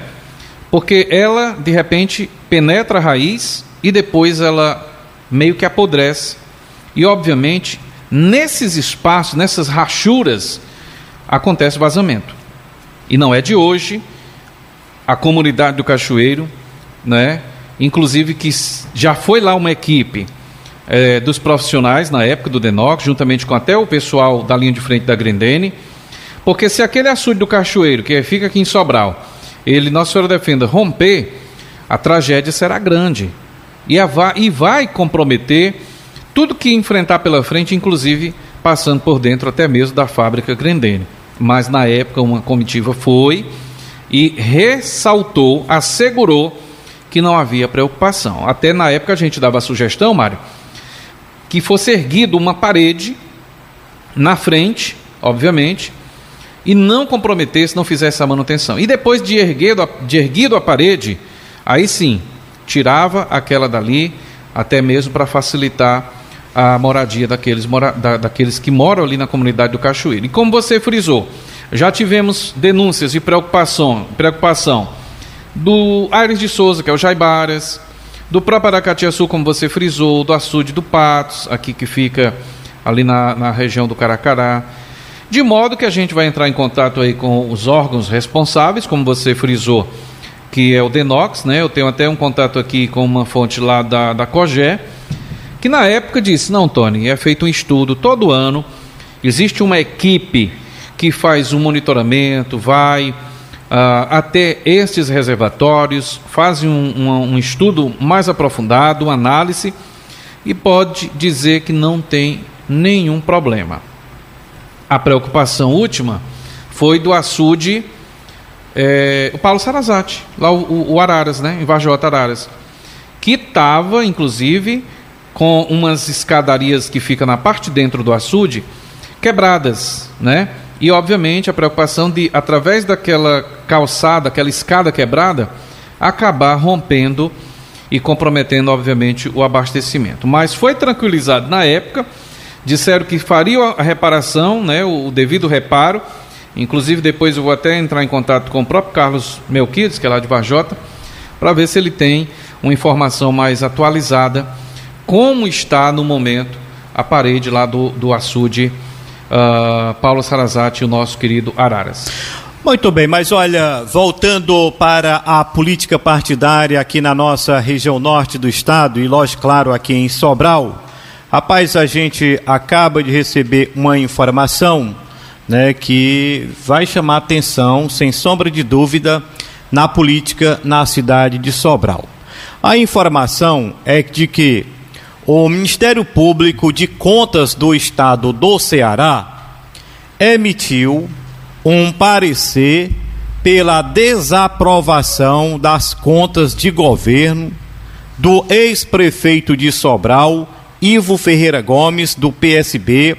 S3: porque ela de repente penetra a raiz e depois ela meio que apodrece e obviamente nesses espaços, nessas rachuras acontece vazamento. E não é de hoje, a comunidade do Cachoeiro, né, inclusive que já foi lá uma equipe dos profissionais na época do Denox, juntamente com até o pessoal da linha de frente da Grendene, porque se aquele açude do Cachoeiro, que fica aqui em Sobral, ele, Nossa Senhora defenda, romper, a tragédia será grande e vai comprometer tudo que enfrentar pela frente, inclusive passando por dentro até mesmo da fábrica Grendene. Mas na época uma comitiva foi e ressaltou, assegurou que não havia preocupação. Até na época a gente dava a sugestão, Mário, que fosse erguido uma parede na frente, obviamente, e não comprometesse, não fizesse a manutenção. E depois de erguido a parede, aí sim, tirava aquela dali, até mesmo para facilitar a moradia daqueles que moram ali na comunidade do Cachoeiro. E como você frisou, já tivemos denúncias de preocupação do Aires de Souza, que é o Jaibaras, do próprio Aracatiaçu, como você frisou, do açude do Patos, aqui que fica ali na região do Caracará, de modo que a gente vai entrar em contato aí com os órgãos responsáveis, como você frisou, que é o Denox, né? Eu tenho até um contato aqui com uma fonte lá da COGÉ, que na época disse, não, Tony, é feito um estudo todo ano, existe uma equipe que faz um monitoramento, vai até estes reservatórios, fazem um estudo mais aprofundado, uma análise, e pode dizer que não tem nenhum problema. A preocupação última foi do açude o Paulo Sarazate, lá o Araras, né, em Varjota Araras, que estava, inclusive, com umas escadarias que ficam na parte de dentro do açude, quebradas, né? E, obviamente, a preocupação de, através daquela calçada, aquela escada quebrada, acabar rompendo e comprometendo, obviamente, o abastecimento. Mas foi tranquilizado na época, disseram que fariam a reparação, né, o devido reparo. Inclusive, depois eu vou até entrar em contato com o próprio Carlos Melquides, que é lá de Varjota, para ver se ele tem uma informação mais atualizada, como está no momento a parede lá do açude Paulo Sarazate, o nosso querido Araras.
S1: Muito bem, mas olha, voltando para a política partidária aqui na nossa região norte do estado, e lógico, claro, aqui em Sobral, rapaz, a gente acaba de receber uma informação, né, que vai chamar atenção, sem sombra de dúvida, na política na cidade de Sobral. A informação é de que o Ministério Público de Contas do Estado do Ceará emitiu um parecer pela desaprovação das contas de governo do ex-prefeito de Sobral, Ivo Ferreira Gomes, do PSB,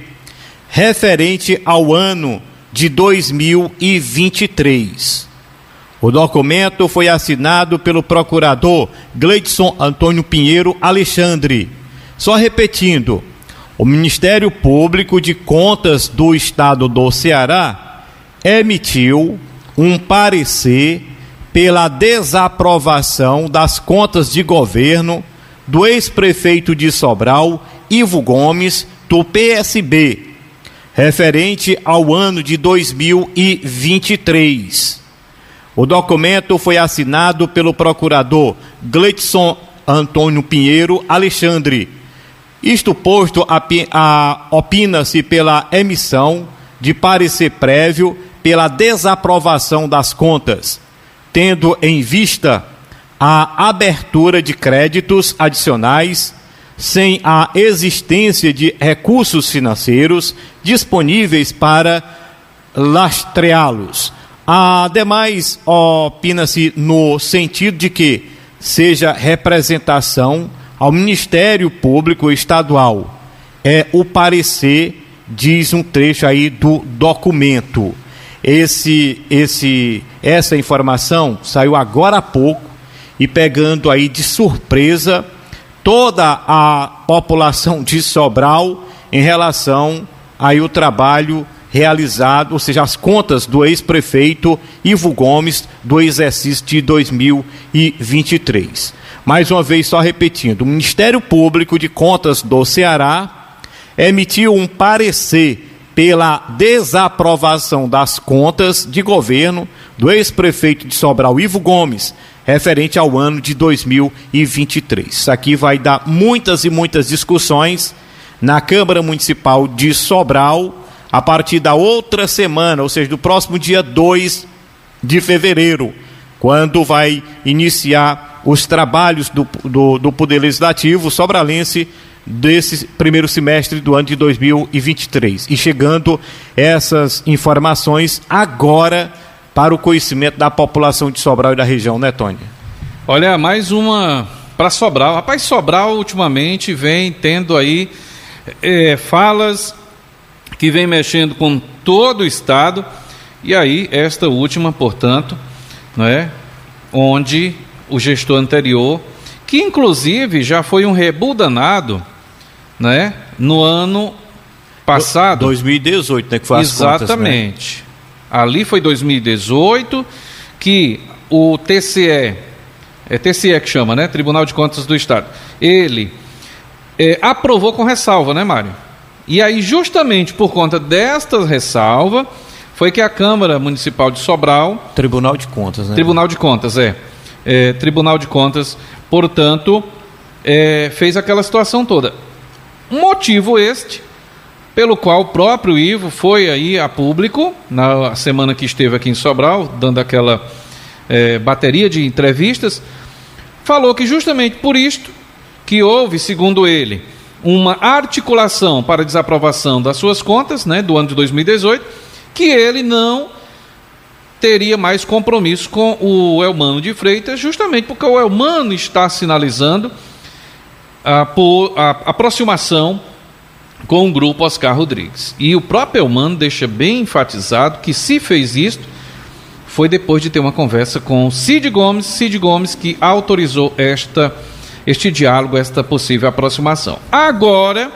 S1: referente ao ano de 2023. O documento foi assinado pelo procurador Gleidson Antônio Pinheiro Alexandre. Só repetindo, o Ministério Público de Contas do Estado do Ceará emitiu um parecer pela desaprovação das contas de governo do ex-prefeito de Sobral, Ivo Gomes, do PSB, referente ao ano de 2023. O documento foi assinado pelo procurador Gleidson Antônio Pinheiro Alexandre. Isto posto, opina-se pela emissão de parecer prévio pela desaprovação das contas, tendo em vista a abertura de créditos adicionais sem a existência de recursos financeiros disponíveis para lastreá-los. Ademais, opina-se no sentido de que seja representação ao Ministério Público Estadual. É o parecer, diz um trecho aí do documento. Essa informação saiu agora há pouco e pegando aí de surpresa toda a população de Sobral em relação aí o trabalho realizado, ou seja, as contas do ex-prefeito Ivo Gomes do exercício de 2023. Mais uma vez, só repetindo, o Ministério Público de Contas do Ceará emitiu um parecer pela desaprovação das contas de governo do ex-prefeito de Sobral, Ivo Gomes, referente ao ano de 2023. Isso aqui vai dar muitas e muitas discussões na Câmara Municipal de Sobral, a partir da outra semana, ou seja, do próximo dia 2 de fevereiro, quando vai iniciar os trabalhos do Poder Legislativo sobralense desse primeiro semestre do ano de 2023. E chegando essas informações agora para o conhecimento da população de Sobral e da região, né, Tônia?
S3: Olha, mais uma para Sobral. Rapaz, Sobral ultimamente vem tendo aí falas que vem mexendo com todo o estado, e aí esta última, portanto, né, onde o gestor anterior, que inclusive já foi um rebu danado, né, no ano passado. 2018, né, que foi as
S1: Exatamente.
S3: Contas, né? Ali foi 2018 que o TCE, TCE que chama, né, Tribunal de Contas do Estado, ele aprovou com ressalva, né, Mário? E aí, justamente por conta desta ressalva, foi que a Câmara Municipal de Sobral...
S1: Tribunal de Contas, né?
S3: Tribunal de Contas, Tribunal de Contas, portanto, fez aquela situação toda. Motivo este, pelo qual o próprio Ivo foi aí a público, na semana que esteve aqui em Sobral, dando aquela bateria de entrevistas, falou que justamente por isto que houve, segundo ele, uma articulação para desaprovação das suas contas, né, do ano de 2018, que ele não teria mais compromisso com o Elmano de Freitas, justamente porque o Elmano está sinalizando a aproximação com o grupo Oscar Rodrigues. E o próprio Elmano deixa bem enfatizado que se fez isto, foi depois de ter uma conversa com Cid Gomes que autorizou esta este diálogo, esta possível aproximação. Agora,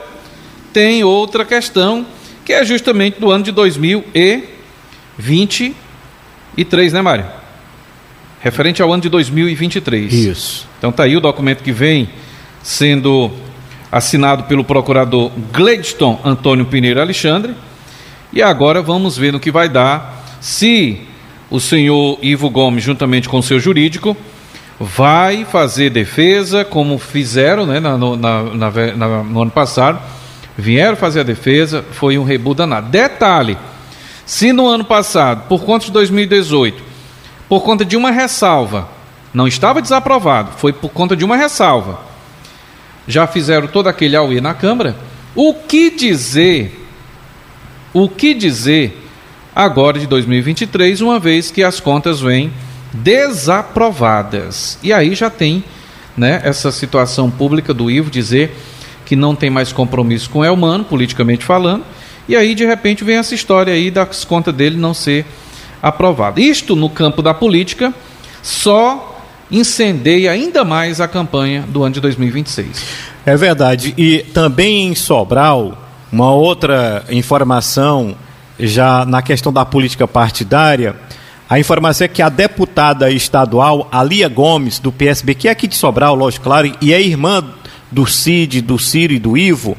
S3: tem outra questão, que é justamente do ano de 2023, né, Mário? Referente ao ano de 2023.
S1: Isso.
S3: Então tá aí o documento que vem sendo assinado pelo procurador Gladstone Antônio Pinheiro Alexandre, e agora vamos ver no que vai dar, se o senhor Ivo Gomes, juntamente com o seu jurídico, vai fazer defesa, como fizeram, né, no ano passado, vieram fazer a defesa, foi um rebu danado. Detalhe, se no ano passado, por conta de 2018, por conta de uma ressalva, não estava desaprovado, foi por conta de uma ressalva, já fizeram todo aquele auê na Câmara, o que dizer agora de 2023, uma vez que as contas vêm desaprovadas? E aí já tem, né, essa situação pública do Ivo dizer que não tem mais compromisso com o Elmano, politicamente falando, e aí de repente vem essa história aí das contas dele não ser aprovada. Isto no campo da política só incendeia ainda mais a campanha do ano de 2026.
S1: É verdade. E também em Sobral, uma outra informação, já na questão da política partidária, a informação é que a deputada estadual Alia Gomes, do PSB, que é aqui de Sobral, lógico, claro, e é irmã do Cid, do Ciro e do Ivo,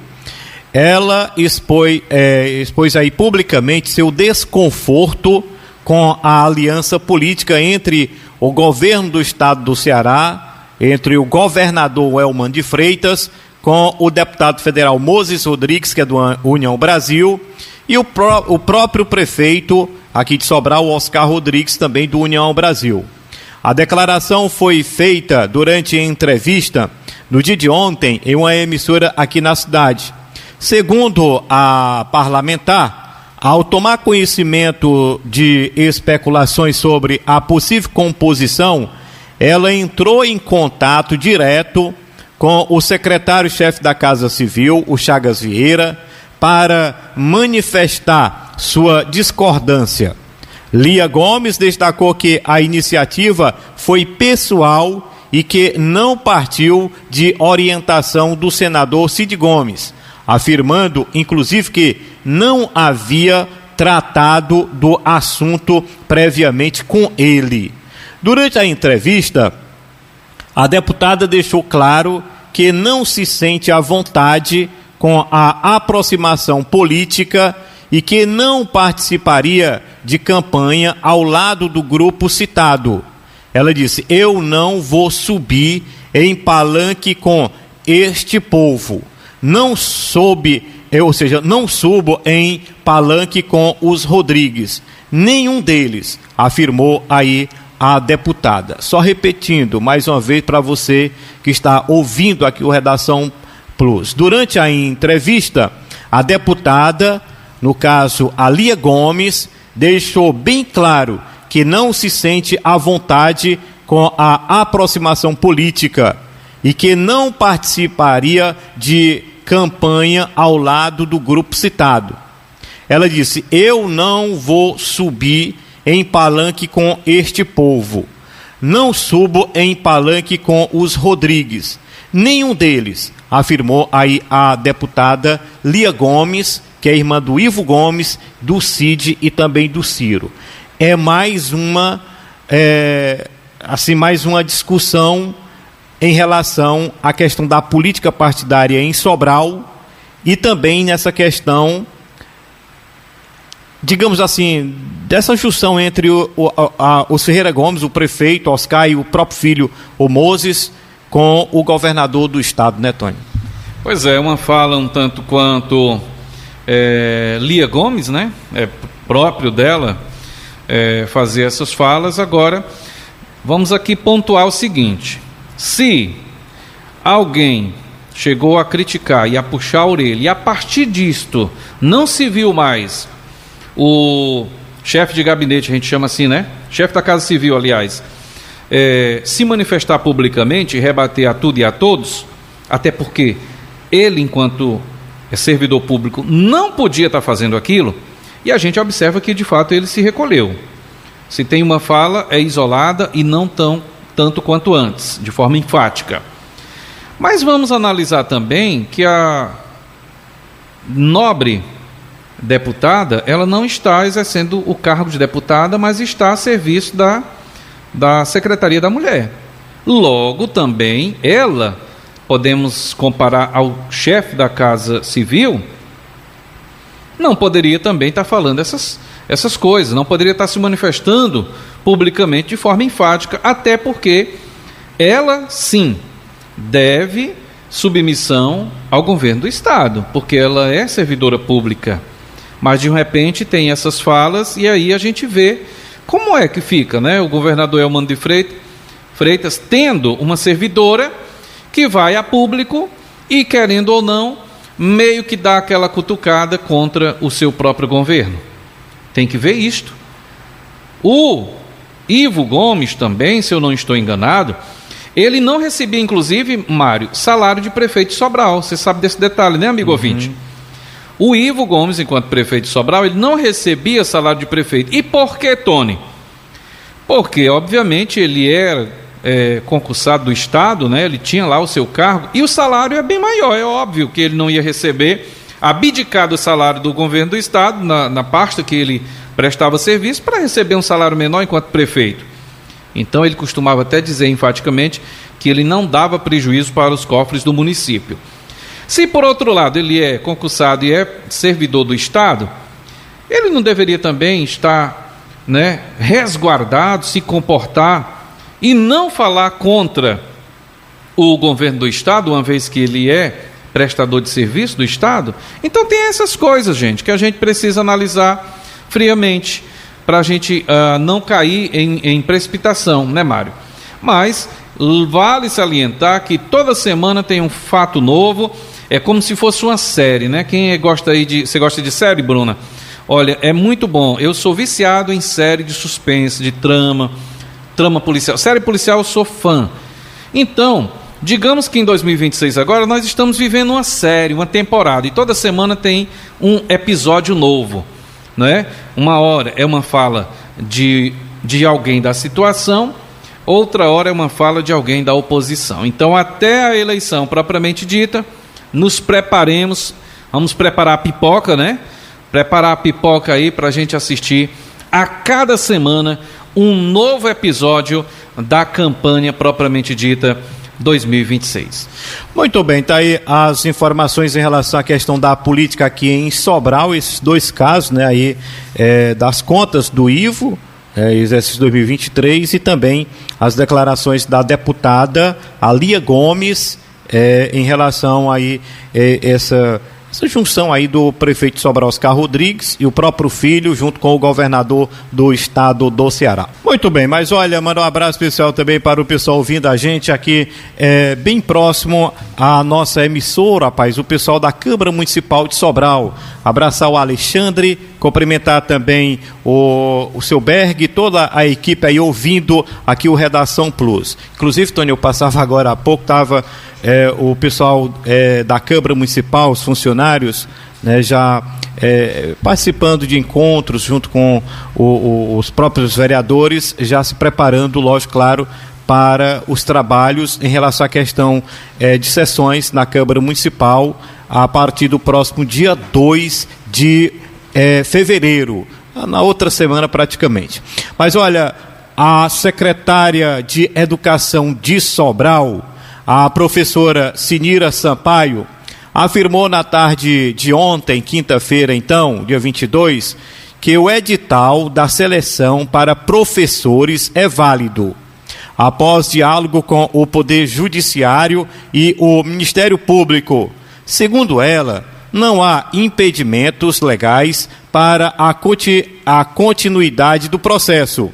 S1: ela expôs aí publicamente seu desconforto com a aliança política entre o governo do estado do Ceará, entre o governador Elmano de Freitas, com o deputado federal Moses Rodrigues, que é do União Brasil, e o próprio prefeito aqui de Sobral, Oscar Rodrigues, também do União Brasil. A declaração foi feita durante a entrevista no dia de ontem em uma emissora aqui na cidade. Segundo a parlamentar, ao tomar conhecimento de especulações sobre a possível composição, ela entrou em contato direto com o secretário-chefe da Casa Civil, o Chagas Vieira, para manifestar sua discordância. Lia Gomes destacou que a iniciativa foi pessoal e que não partiu de orientação do senador Cid Gomes, afirmando, inclusive, que não havia tratado do assunto previamente com ele. Durante a entrevista, a deputada deixou claro que não se sente à vontade com a aproximação política e que não participaria de campanha ao lado do grupo citado. Ela disse: eu não vou subir em palanque com este povo. Não subo em palanque com os Rodrigues. Nenhum deles, afirmou aí a deputada. Só repetindo mais uma vez para você que está ouvindo aqui o Redação Plus. Durante a entrevista, a deputada, no caso Alia Gomes, deixou bem claro que não se sente à vontade com a aproximação política e que não participaria de campanha ao lado do grupo citado. Ela disse: eu não vou subir em palanque com este povo. Não subo em palanque com os Rodrigues. Nenhum deles, afirmou aí a deputada Lia Gomes, que é irmã do Ivo Gomes, do Cid e também do Ciro. É mais uma discussão em relação à questão da política partidária em Sobral e também nessa questão, digamos assim, dessa junção entre os Ferreira Gomes, o prefeito Oscar, e o próprio filho, o Moses, com o governador do estado, né, Tony?
S3: Pois é, uma fala um tanto quanto Lia Gomes, né? É próprio dela fazer essas falas. Agora, vamos aqui pontuar o seguinte: se alguém chegou a criticar e a puxar a orelha, e a partir disto não se viu mais o chefe de gabinete, a gente chama assim, né? Chefe da Casa Civil, aliás, se manifestar publicamente, rebater a tudo e a todos, até porque ele, enquanto servidor público, não podia estar fazendo aquilo, e a gente observa que, de fato, ele se recolheu. Se tem uma fala, é isolada e não tanto quanto antes, de forma enfática. Mas vamos analisar também que a nobre deputada, ela não está exercendo o cargo de deputada, mas está a serviço da Secretaria da Mulher. Logo, também, ela, podemos comparar ao chefe da Casa Civil, não poderia também estar falando essas coisas, não poderia estar se manifestando publicamente de forma enfática, até porque ela, sim, deve submissão ao governo do Estado, porque ela é servidora pública. Mas, de repente, tem essas falas e aí a gente vê como é que fica, né? O governador Elmano de Freitas tendo uma servidora que vai a público e, querendo ou não, meio que dá aquela cutucada contra o seu próprio governo. Tem que ver isto. O Ivo Gomes também, se eu não estou enganado, ele não recebia, inclusive, Mário, salário de prefeito de Sobral. Você sabe desse detalhe, né, amigo ouvinte? O Ivo Gomes, enquanto prefeito de Sobral, ele não recebia salário de prefeito. E por que, Tony? Porque, obviamente, ele era concursado do Estado, né? Ele tinha lá o seu cargo, e o salário é bem maior. É óbvio que ele não ia receber, abdicar do salário do governo do Estado, na pasta que ele prestava serviço, para receber um salário menor enquanto prefeito. Então ele costumava até dizer enfaticamente que ele não dava prejuízo para os cofres do município. Se por outro lado ele é concursado e é servidor do Estado, ele não deveria também estar, né, resguardado, se comportar e não falar contra o governo do Estado, uma vez que ele é prestador de serviço do Estado? Então tem essas coisas, gente, que a gente precisa analisar friamente, para a gente não cair em precipitação, né, Mário? Mas vale salientar que toda semana tem um fato novo, é como se fosse uma série, né? Quem gosta aí você gosta de série, Bruna? Olha, é muito bom, eu sou viciado em série de suspense, de trama policial. Série policial eu sou fã. Então, digamos que em 2026 agora nós estamos vivendo uma série, uma temporada, e toda semana tem um episódio novo. Né? Uma hora é uma fala de alguém da situação, outra hora é uma fala de alguém da oposição. Então, até a eleição propriamente dita, nos preparemos, vamos preparar a pipoca, né? Preparar a pipoca aí para a gente assistir a cada semana um novo episódio da campanha propriamente dita 2026.
S1: Muito bem, tá aí as informações em relação à questão da política aqui em Sobral, esses dois casos, né, aí das contas do Ivo, exercício 2023, e também as declarações da deputada Alia Gomes em relação aí essa junção aí do prefeito de Sobral, Oscar Rodrigues, e o próprio filho, junto com o governador do estado do Ceará. Muito bem, mas olha, manda um abraço especial também para o pessoal ouvindo a gente aqui, bem próximo à nossa emissora, rapaz, o pessoal da Câmara Municipal de Sobral. Abraçar o Alexandre, cumprimentar também o seu Berg, toda a equipe aí ouvindo aqui o Redação Plus. Inclusive, Tony, eu passava agora há pouco, estava o pessoal da Câmara Municipal, os funcionários, né, já participando de encontros junto com os próprios vereadores, já se preparando, lógico, claro, para os trabalhos em relação à questão de sessões na Câmara Municipal a partir do próximo dia 2 de fevereiro, na outra semana praticamente. Mas olha, a secretária de Educação de Sobral, a professora Sinira Sampaio, afirmou na tarde de ontem, quinta-feira então, dia 22, que o edital da seleção para professores é válido. Após diálogo com o Poder Judiciário e o Ministério Público, segundo ela, não há impedimentos legais para a continuidade do processo.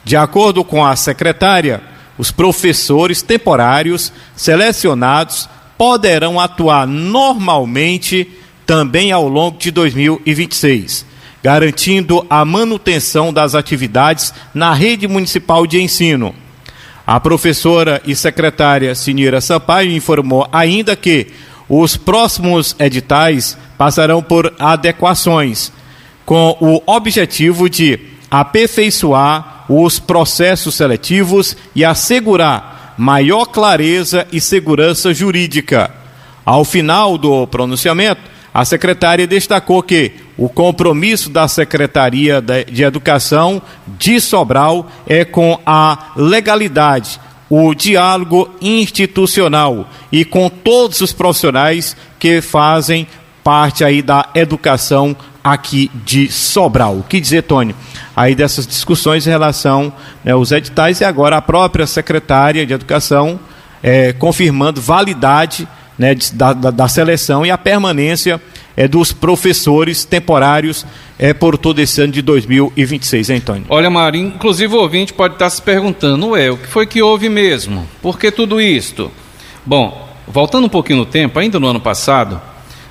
S1: De acordo com a secretária, os professores temporários selecionados poderão atuar normalmente também ao longo de 2026, garantindo a manutenção das atividades na rede municipal de ensino. A professora e secretária Sinira Sampaio informou ainda que os próximos editais passarão por adequações, com o objetivo de aperfeiçoar os processos seletivos e assegurar maior clareza e segurança jurídica. Ao final do pronunciamento, a secretária destacou que o compromisso da Secretaria de Educação de Sobral é com a legalidade, o diálogo institucional e com todos os profissionais que fazem parte aí da educação aqui de Sobral. O que dizer, Tony, aí dessas discussões em relação aos editais, e agora a própria secretária de Educação confirmando validade da seleção e a permanência dos professores temporários por todo esse ano de 2026, hein, Tony?
S3: Olha, Marinho, inclusive o ouvinte pode estar se perguntando, o que foi que houve mesmo? Por que tudo isto? Bom, voltando um pouquinho no tempo, ainda no ano passado,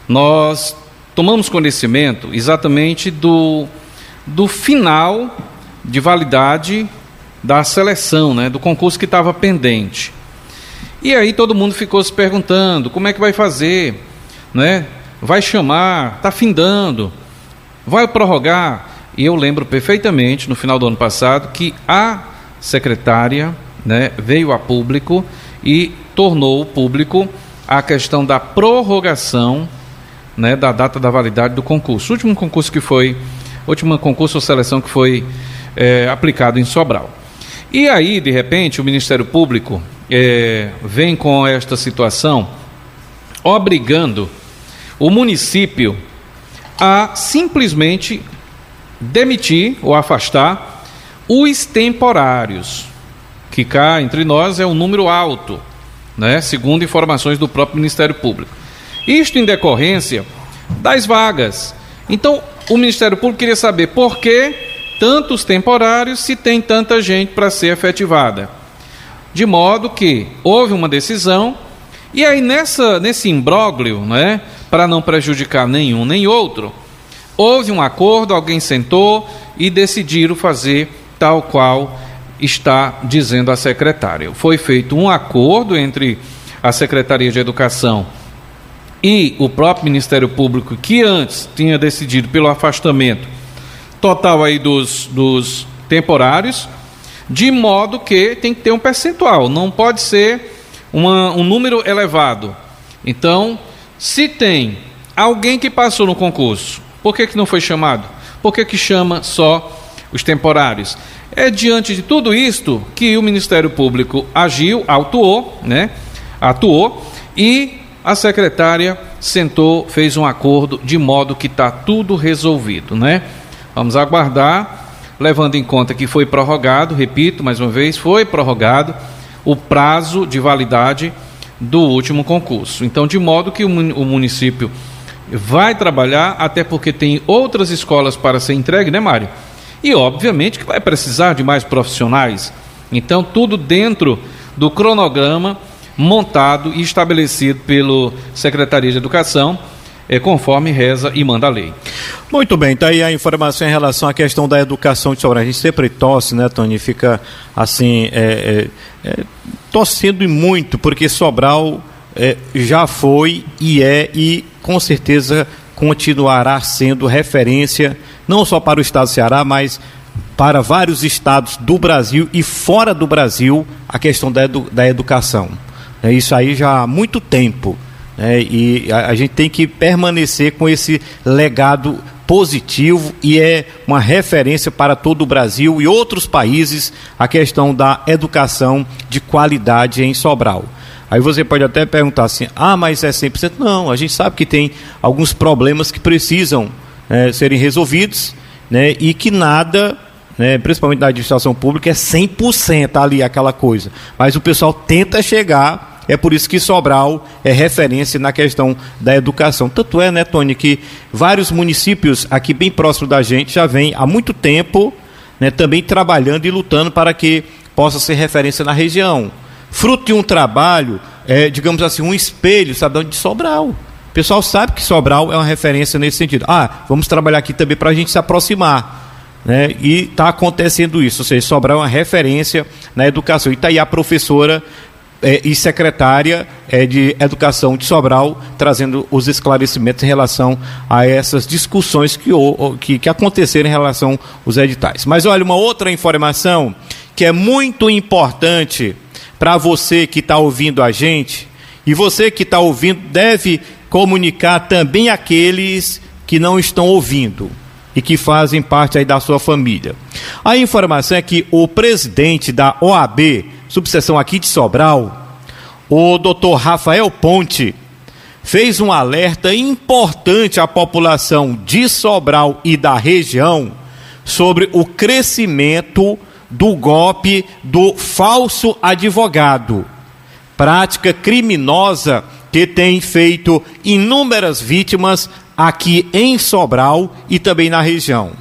S3: nós tomamos conhecimento exatamente do final de validade da seleção, do concurso que estava pendente. E aí todo mundo ficou se perguntando, como é que vai fazer, Vai chamar, está findando, vai prorrogar. E eu lembro perfeitamente, no final do ano passado, que a secretária veio a público e tornou público a questão da prorrogação da data da validade do concurso. O último concurso ou seleção que foi aplicado em Sobral. E aí, de repente, o Ministério Público vem com esta situação, obrigando o município a simplesmente demitir ou afastar os temporários, que cá entre nós é um número alto, segundo informações do próprio Ministério Público. Isto em decorrência das vagas. Então, o Ministério Público queria saber por que tantos temporários se tem tanta gente para ser efetivada. De modo que houve uma decisão, e aí nesse imbróglio, para não prejudicar nenhum nem outro, houve um acordo, alguém sentou e decidiram fazer tal qual está dizendo a secretária. Foi feito um acordo entre a Secretaria de Educação e o próprio Ministério Público, que antes tinha decidido pelo afastamento total aí dos temporários, de modo que tem que ter um percentual, não pode ser um número elevado. Então, se tem alguém que passou no concurso, por que não foi chamado? Por que chama só os temporários? É diante de tudo isto que o Ministério Público atuou, e a secretária sentou, fez um acordo, de modo que está tudo resolvido, Vamos aguardar, levando em conta que foi prorrogado, repito mais uma vez, foi prorrogado o prazo de validade do último concurso. Então, de modo que o município vai trabalhar, até porque tem outras escolas para ser entregue, Mário? E, obviamente, que vai precisar de mais profissionais. Então, tudo dentro do cronograma montado e estabelecido pela Secretaria de Educação, conforme reza e manda a lei.
S1: Muito bem, tá aí a informação em relação à questão da educação de Sobral. A gente sempre torce, Tony? Fica assim, torcendo e muito, porque Sobral já foi e com certeza continuará sendo referência, não só para o estado do Ceará, mas para vários estados do Brasil e fora do Brasil, a questão da educação. Isso aí já há muito tempo. E a gente tem que permanecer com esse legado positivo, e é uma referência para todo o Brasil e outros países a questão da educação de qualidade em Sobral. Aí você pode até perguntar assim, mas é 100%? Não, a gente sabe que tem alguns problemas que precisam serem resolvidos, e que nada, principalmente da administração pública, é 100% ali aquela coisa, mas o pessoal tenta chegar. É por isso que Sobral é referência na questão da educação. Tanto é, Tony, que vários municípios aqui bem próximo da gente já vêm há muito tempo, também trabalhando e lutando para que possa ser referência na região. Fruto de um trabalho, digamos assim, um espelho, de Sobral. O pessoal sabe que Sobral é uma referência nesse sentido. Vamos trabalhar aqui também para a gente se aproximar. E está acontecendo isso, ou seja, Sobral é uma referência na educação. E está aí a professora e secretária de Educação de Sobral, trazendo os esclarecimentos em relação a essas discussões que aconteceram em relação aos editais. Mas olha, uma outra informação que é muito importante para você que está ouvindo a gente, e você que está ouvindo deve comunicar também àqueles que não estão ouvindo e que fazem parte aí da sua família. A informação é que o presidente da OAB, subseção aqui de Sobral, o Dr. Rafael Ponte, fez um alerta importante à população de Sobral e da região sobre o crescimento do golpe do falso advogado, prática criminosa que tem feito inúmeras vítimas aqui em Sobral e também na região.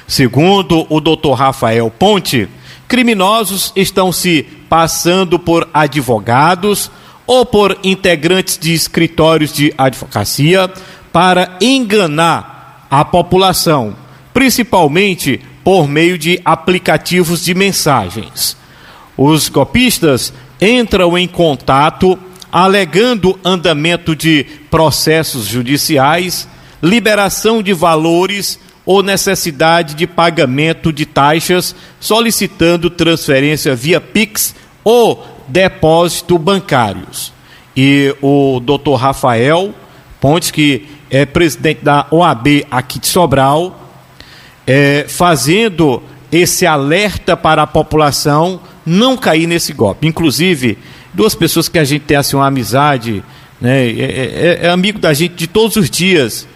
S1: Segundo o Dr. Rafael Ponte, criminosos estão se passando por advogados ou por integrantes de escritórios de advocacia para enganar a população, principalmente por meio de aplicativos de mensagens. Os golpistas entram em contato alegando andamento de processos judiciais, liberação de valores ou necessidade de pagamento de taxas, solicitando transferência via Pix ou depósito bancários. E o Dr. Rafael Pontes, que é presidente da OAB aqui de Sobral, fazendo esse alerta para a população não cair nesse golpe. Inclusive, duas pessoas que a gente tem assim uma amizade, né, é amigo da gente de todos os dias,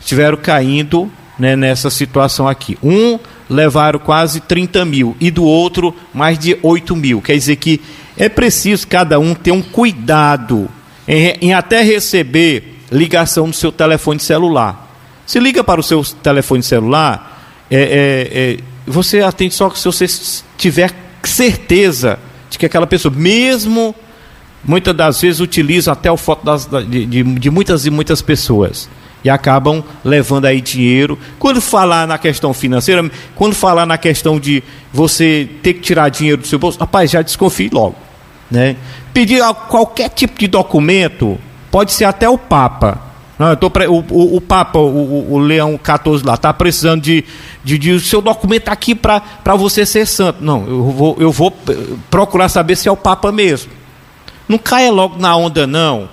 S1: estiveram caindo, né, nessa situação aqui. Um levaram quase 30 mil e do outro mais de 8 mil. Quer dizer que é preciso cada um ter um cuidado em até receber ligação no seu telefone celular. Se liga para o seu telefone celular, você atende só se você tiver certeza de que aquela pessoa, mesmo muitas das vezes utiliza até o foto de muitas e muitas pessoas e acabam levando aí dinheiro. Quando falar na questão financeira, quando falar na questão de você ter que tirar dinheiro do seu bolso, rapaz, já desconfie logo, né? Pedir qualquer tipo de documento, pode ser até o Papa. Não, o Papa, o Leão XIV lá, está precisando de o seu documento aqui para você ser santo. Não, eu vou procurar saber se é o Papa mesmo. Não caia logo na onda, não.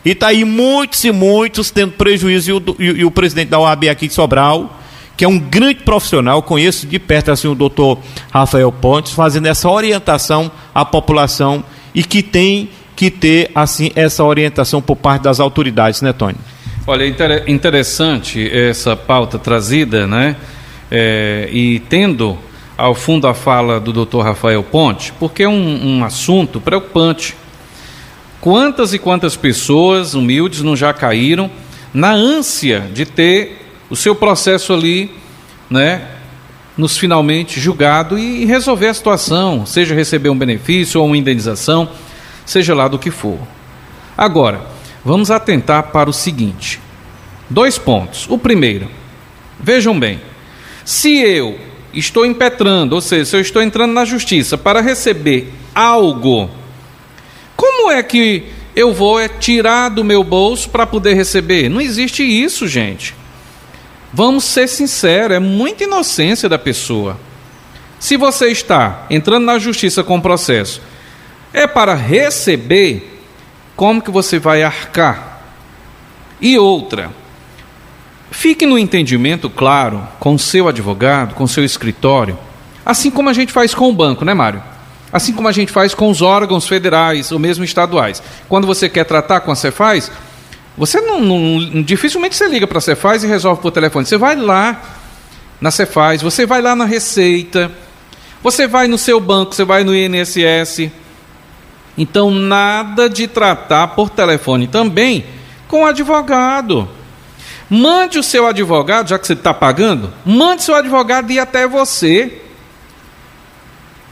S1: E está aí muitos e muitos tendo prejuízo. E o presidente da OAB aqui de Sobral, que é um grande profissional, conheço de perto assim, o doutor Rafael Pontes, fazendo essa orientação à população e que tem que ter assim, essa orientação por parte das autoridades, né, Tony?
S3: Olha, interessante essa pauta trazida, né? E tendo ao fundo a fala do Dr. Rafael Ponte, porque é um assunto preocupante. Quantas e quantas pessoas humildes não já caíram na ânsia de ter o seu processo ali, né, nos finalmente julgado e resolver a situação, seja receber um benefício ou uma indenização, seja lá do que for. Agora, vamos atentar para o seguinte, 2 pontos. O primeiro, vejam bem, se eu estou impetrando, ou seja, se eu estou entrando na justiça para receber algo, como é que eu vou tirar do meu bolso para poder receber? Não existe isso, gente. Vamos ser sinceros, é muita inocência da pessoa. Se você está entrando na justiça com processo, é para receber, como que você vai arcar? E outra, fique no entendimento claro com o seu advogado, com o seu escritório, assim como a gente faz com o banco, né, Mário? Assim como a gente faz com os órgãos federais ou mesmo estaduais. Quando você quer tratar com a Cefaz, você dificilmente você liga para a Cefaz e resolve por telefone. Você vai lá na Cefaz, você vai lá na Receita, você vai no seu banco, você vai no INSS. Então, nada de tratar por telefone também com o advogado. Mande o seu advogado, já que você está pagando, mande seu advogado ir até você.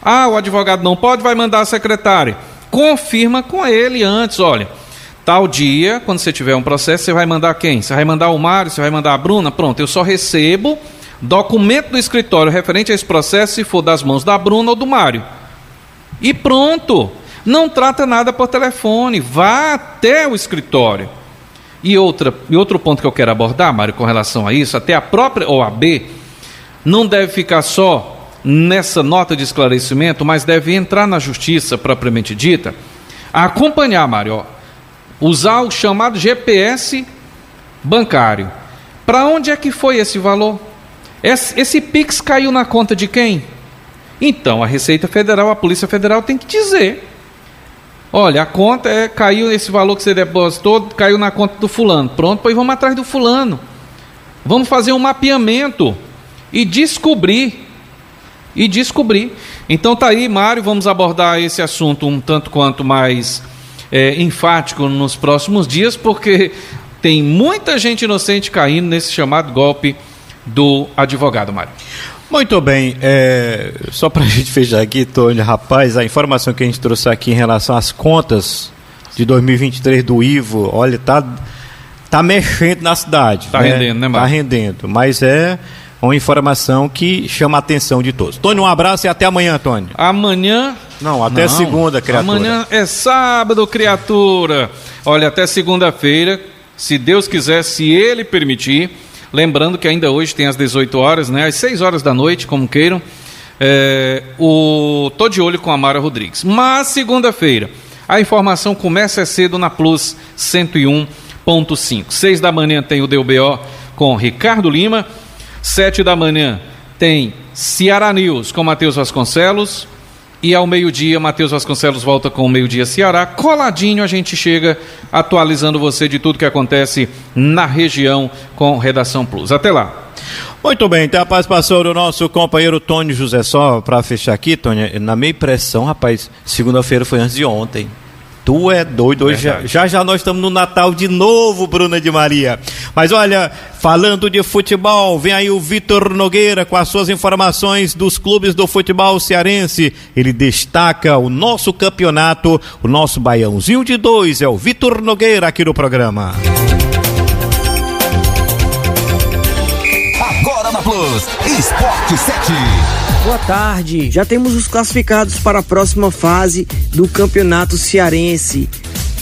S3: Ah, o advogado não pode, vai mandar a secretária. Confirma com ele antes, olha, tal dia, quando você tiver um processo, você vai mandar quem? Você vai mandar o Mário, você vai mandar a Bruna? Pronto, eu só recebo documento do escritório referente a esse processo se for das mãos da Bruna ou do Mário. E pronto, não trata nada por telefone, vá até o escritório. E outro ponto que eu quero abordar, Mário, com relação a isso, até a própria OAB não deve ficar só nessa nota de esclarecimento, mas deve entrar na justiça propriamente dita, a acompanhar, Mário, ó, usar o chamado GPS bancário. Para onde é que foi esse valor? Esse Pix caiu na conta de quem? Então, a Receita Federal, a Polícia Federal tem que dizer: olha, a conta caiu, esse valor que você depositou, caiu na conta do fulano. Pronto, pois vamos atrás do fulano. Vamos fazer um mapeamento e descobrir. Então tá aí, Mário, vamos abordar esse assunto um tanto quanto mais enfático nos próximos dias, porque tem muita gente inocente caindo nesse chamado golpe do advogado, Mário.
S1: Muito bem, só para a gente fechar aqui, Tony, rapaz, a informação que a gente trouxe aqui em relação às contas de 2023 do Ivo, olha, tá mexendo na cidade.
S3: Tá rendendo, né, Mário?
S1: Tá rendendo, mas uma informação que chama a atenção de todos. Tony, um abraço e até amanhã, Tony.
S3: Amanhã?
S1: Não, até segunda, criatura.
S3: Amanhã é sábado, criatura. Olha, até segunda-feira, se Deus quiser, se Ele permitir. Lembrando que ainda hoje tem às 18 horas, né? Às 6 horas da noite, como queiram. Tô de olho com a Mara Rodrigues. Mas segunda-feira, a informação começa cedo na Plus 101.5. 6 da manhã tem o DBO com Ricardo Lima. 7 da manhã tem Ceará News com Matheus Vasconcelos. E ao meio-dia, Matheus Vasconcelos volta com o Meio-Dia Ceará. Coladinho a gente chega atualizando você de tudo que acontece na região com Redação Plus. Até lá.
S1: Muito bem, tem a participação do nosso companheiro Tony José. Só para fechar aqui, Tony, na minha impressão, rapaz, segunda-feira foi antes de ontem. Tu é doido, hoje já nós estamos no Natal de novo, Bruna de Maria. Mas olha, falando de futebol, vem aí o Vitor Nogueira com as suas informações dos clubes do futebol cearense. Ele destaca o nosso campeonato, o nosso Baiãozinho de 2, é o Vitor Nogueira aqui no programa.
S2: Agora na Plus, Esporte 7.
S4: Boa tarde, já temos os classificados para a próxima fase do Campeonato Cearense.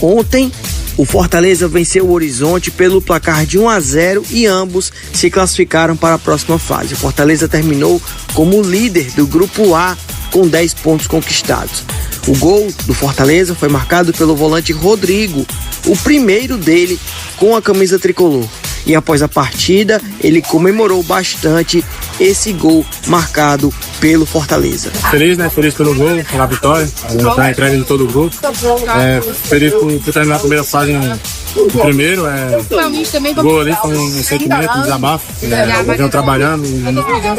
S4: Ontem, o Fortaleza venceu o Horizonte pelo placar de 1-0 e ambos se classificaram para a próxima fase. O Fortaleza terminou como líder do Grupo A com 10 pontos conquistados. O gol do Fortaleza foi marcado pelo volante Rodrigo, o primeiro dele com a camisa tricolor. E após a partida, ele comemorou bastante esse gol marcado pelo Fortaleza.
S5: Feliz, né? Feliz pelo gol, pela vitória, pela entrega de todo o grupo. Feliz por terminar a primeira fase no primeiro. O gol ali foi um sentimento, um desabafo. Venham trabalhando,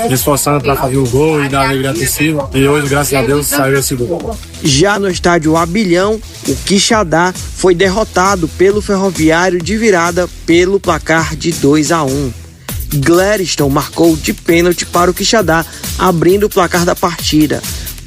S5: esforçando para fazer o gol e dar alegria à torcida. E hoje, graças a Deus, saiu esse gol.
S4: Já no estádio Abelhão, o Quixadá foi derrotado pelo Ferroviário de virada pelo placar de 2-1. Glériston marcou de pênalti para o Quixadá, abrindo o placar da partida.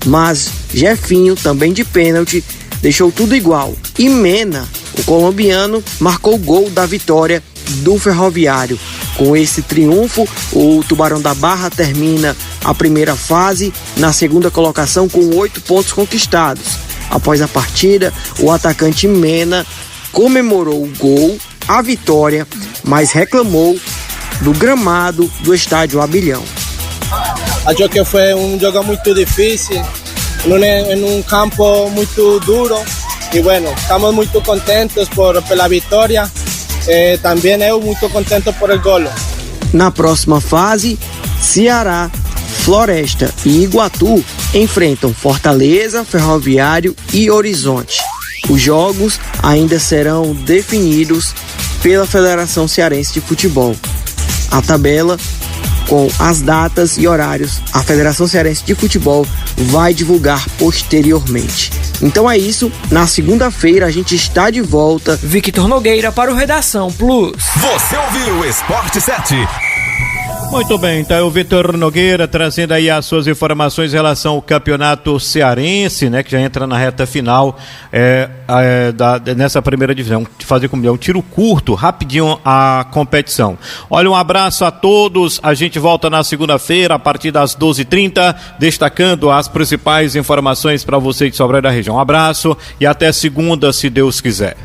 S4: Mas Jefinho, também de pênalti, deixou tudo igual. E Mena, o colombiano, marcou o gol da vitória do Ferroviário. Com esse triunfo, o Tubarão da Barra termina a primeira fase na segunda colocação com 8 pontos conquistados. Após a partida, o atacante Mena comemorou o gol, a vitória, mas reclamou do gramado do estádio Abelhão.
S6: Acho que foi jogo muito difícil, em campo muito duro. E bueno, estamos muito contentes pela vitória. Também eu muito contente por el gol.
S4: Na próxima fase, Ceará, Floresta e Iguatu enfrentam Fortaleza, Ferroviário e Horizonte. Os jogos ainda serão definidos pela Federação Cearense de Futebol. A tabela com as datas e horários a Federação Cearense de Futebol vai divulgar posteriormente. Então é isso, na segunda-feira a gente está de volta.
S7: Victor Nogueira para o Redação Plus.
S2: Você ouviu o Esporte 7.
S1: Muito bem, então o Vitor Nogueira trazendo aí as suas informações em relação ao campeonato cearense, né, que já entra na reta final nessa primeira divisão, de fazer como um tiro curto, rapidinho a competição. Olha, um abraço a todos, a gente volta na segunda-feira a partir das 12h30, destacando as principais informações para você de Sobral da região. Um abraço e até segunda, se Deus quiser.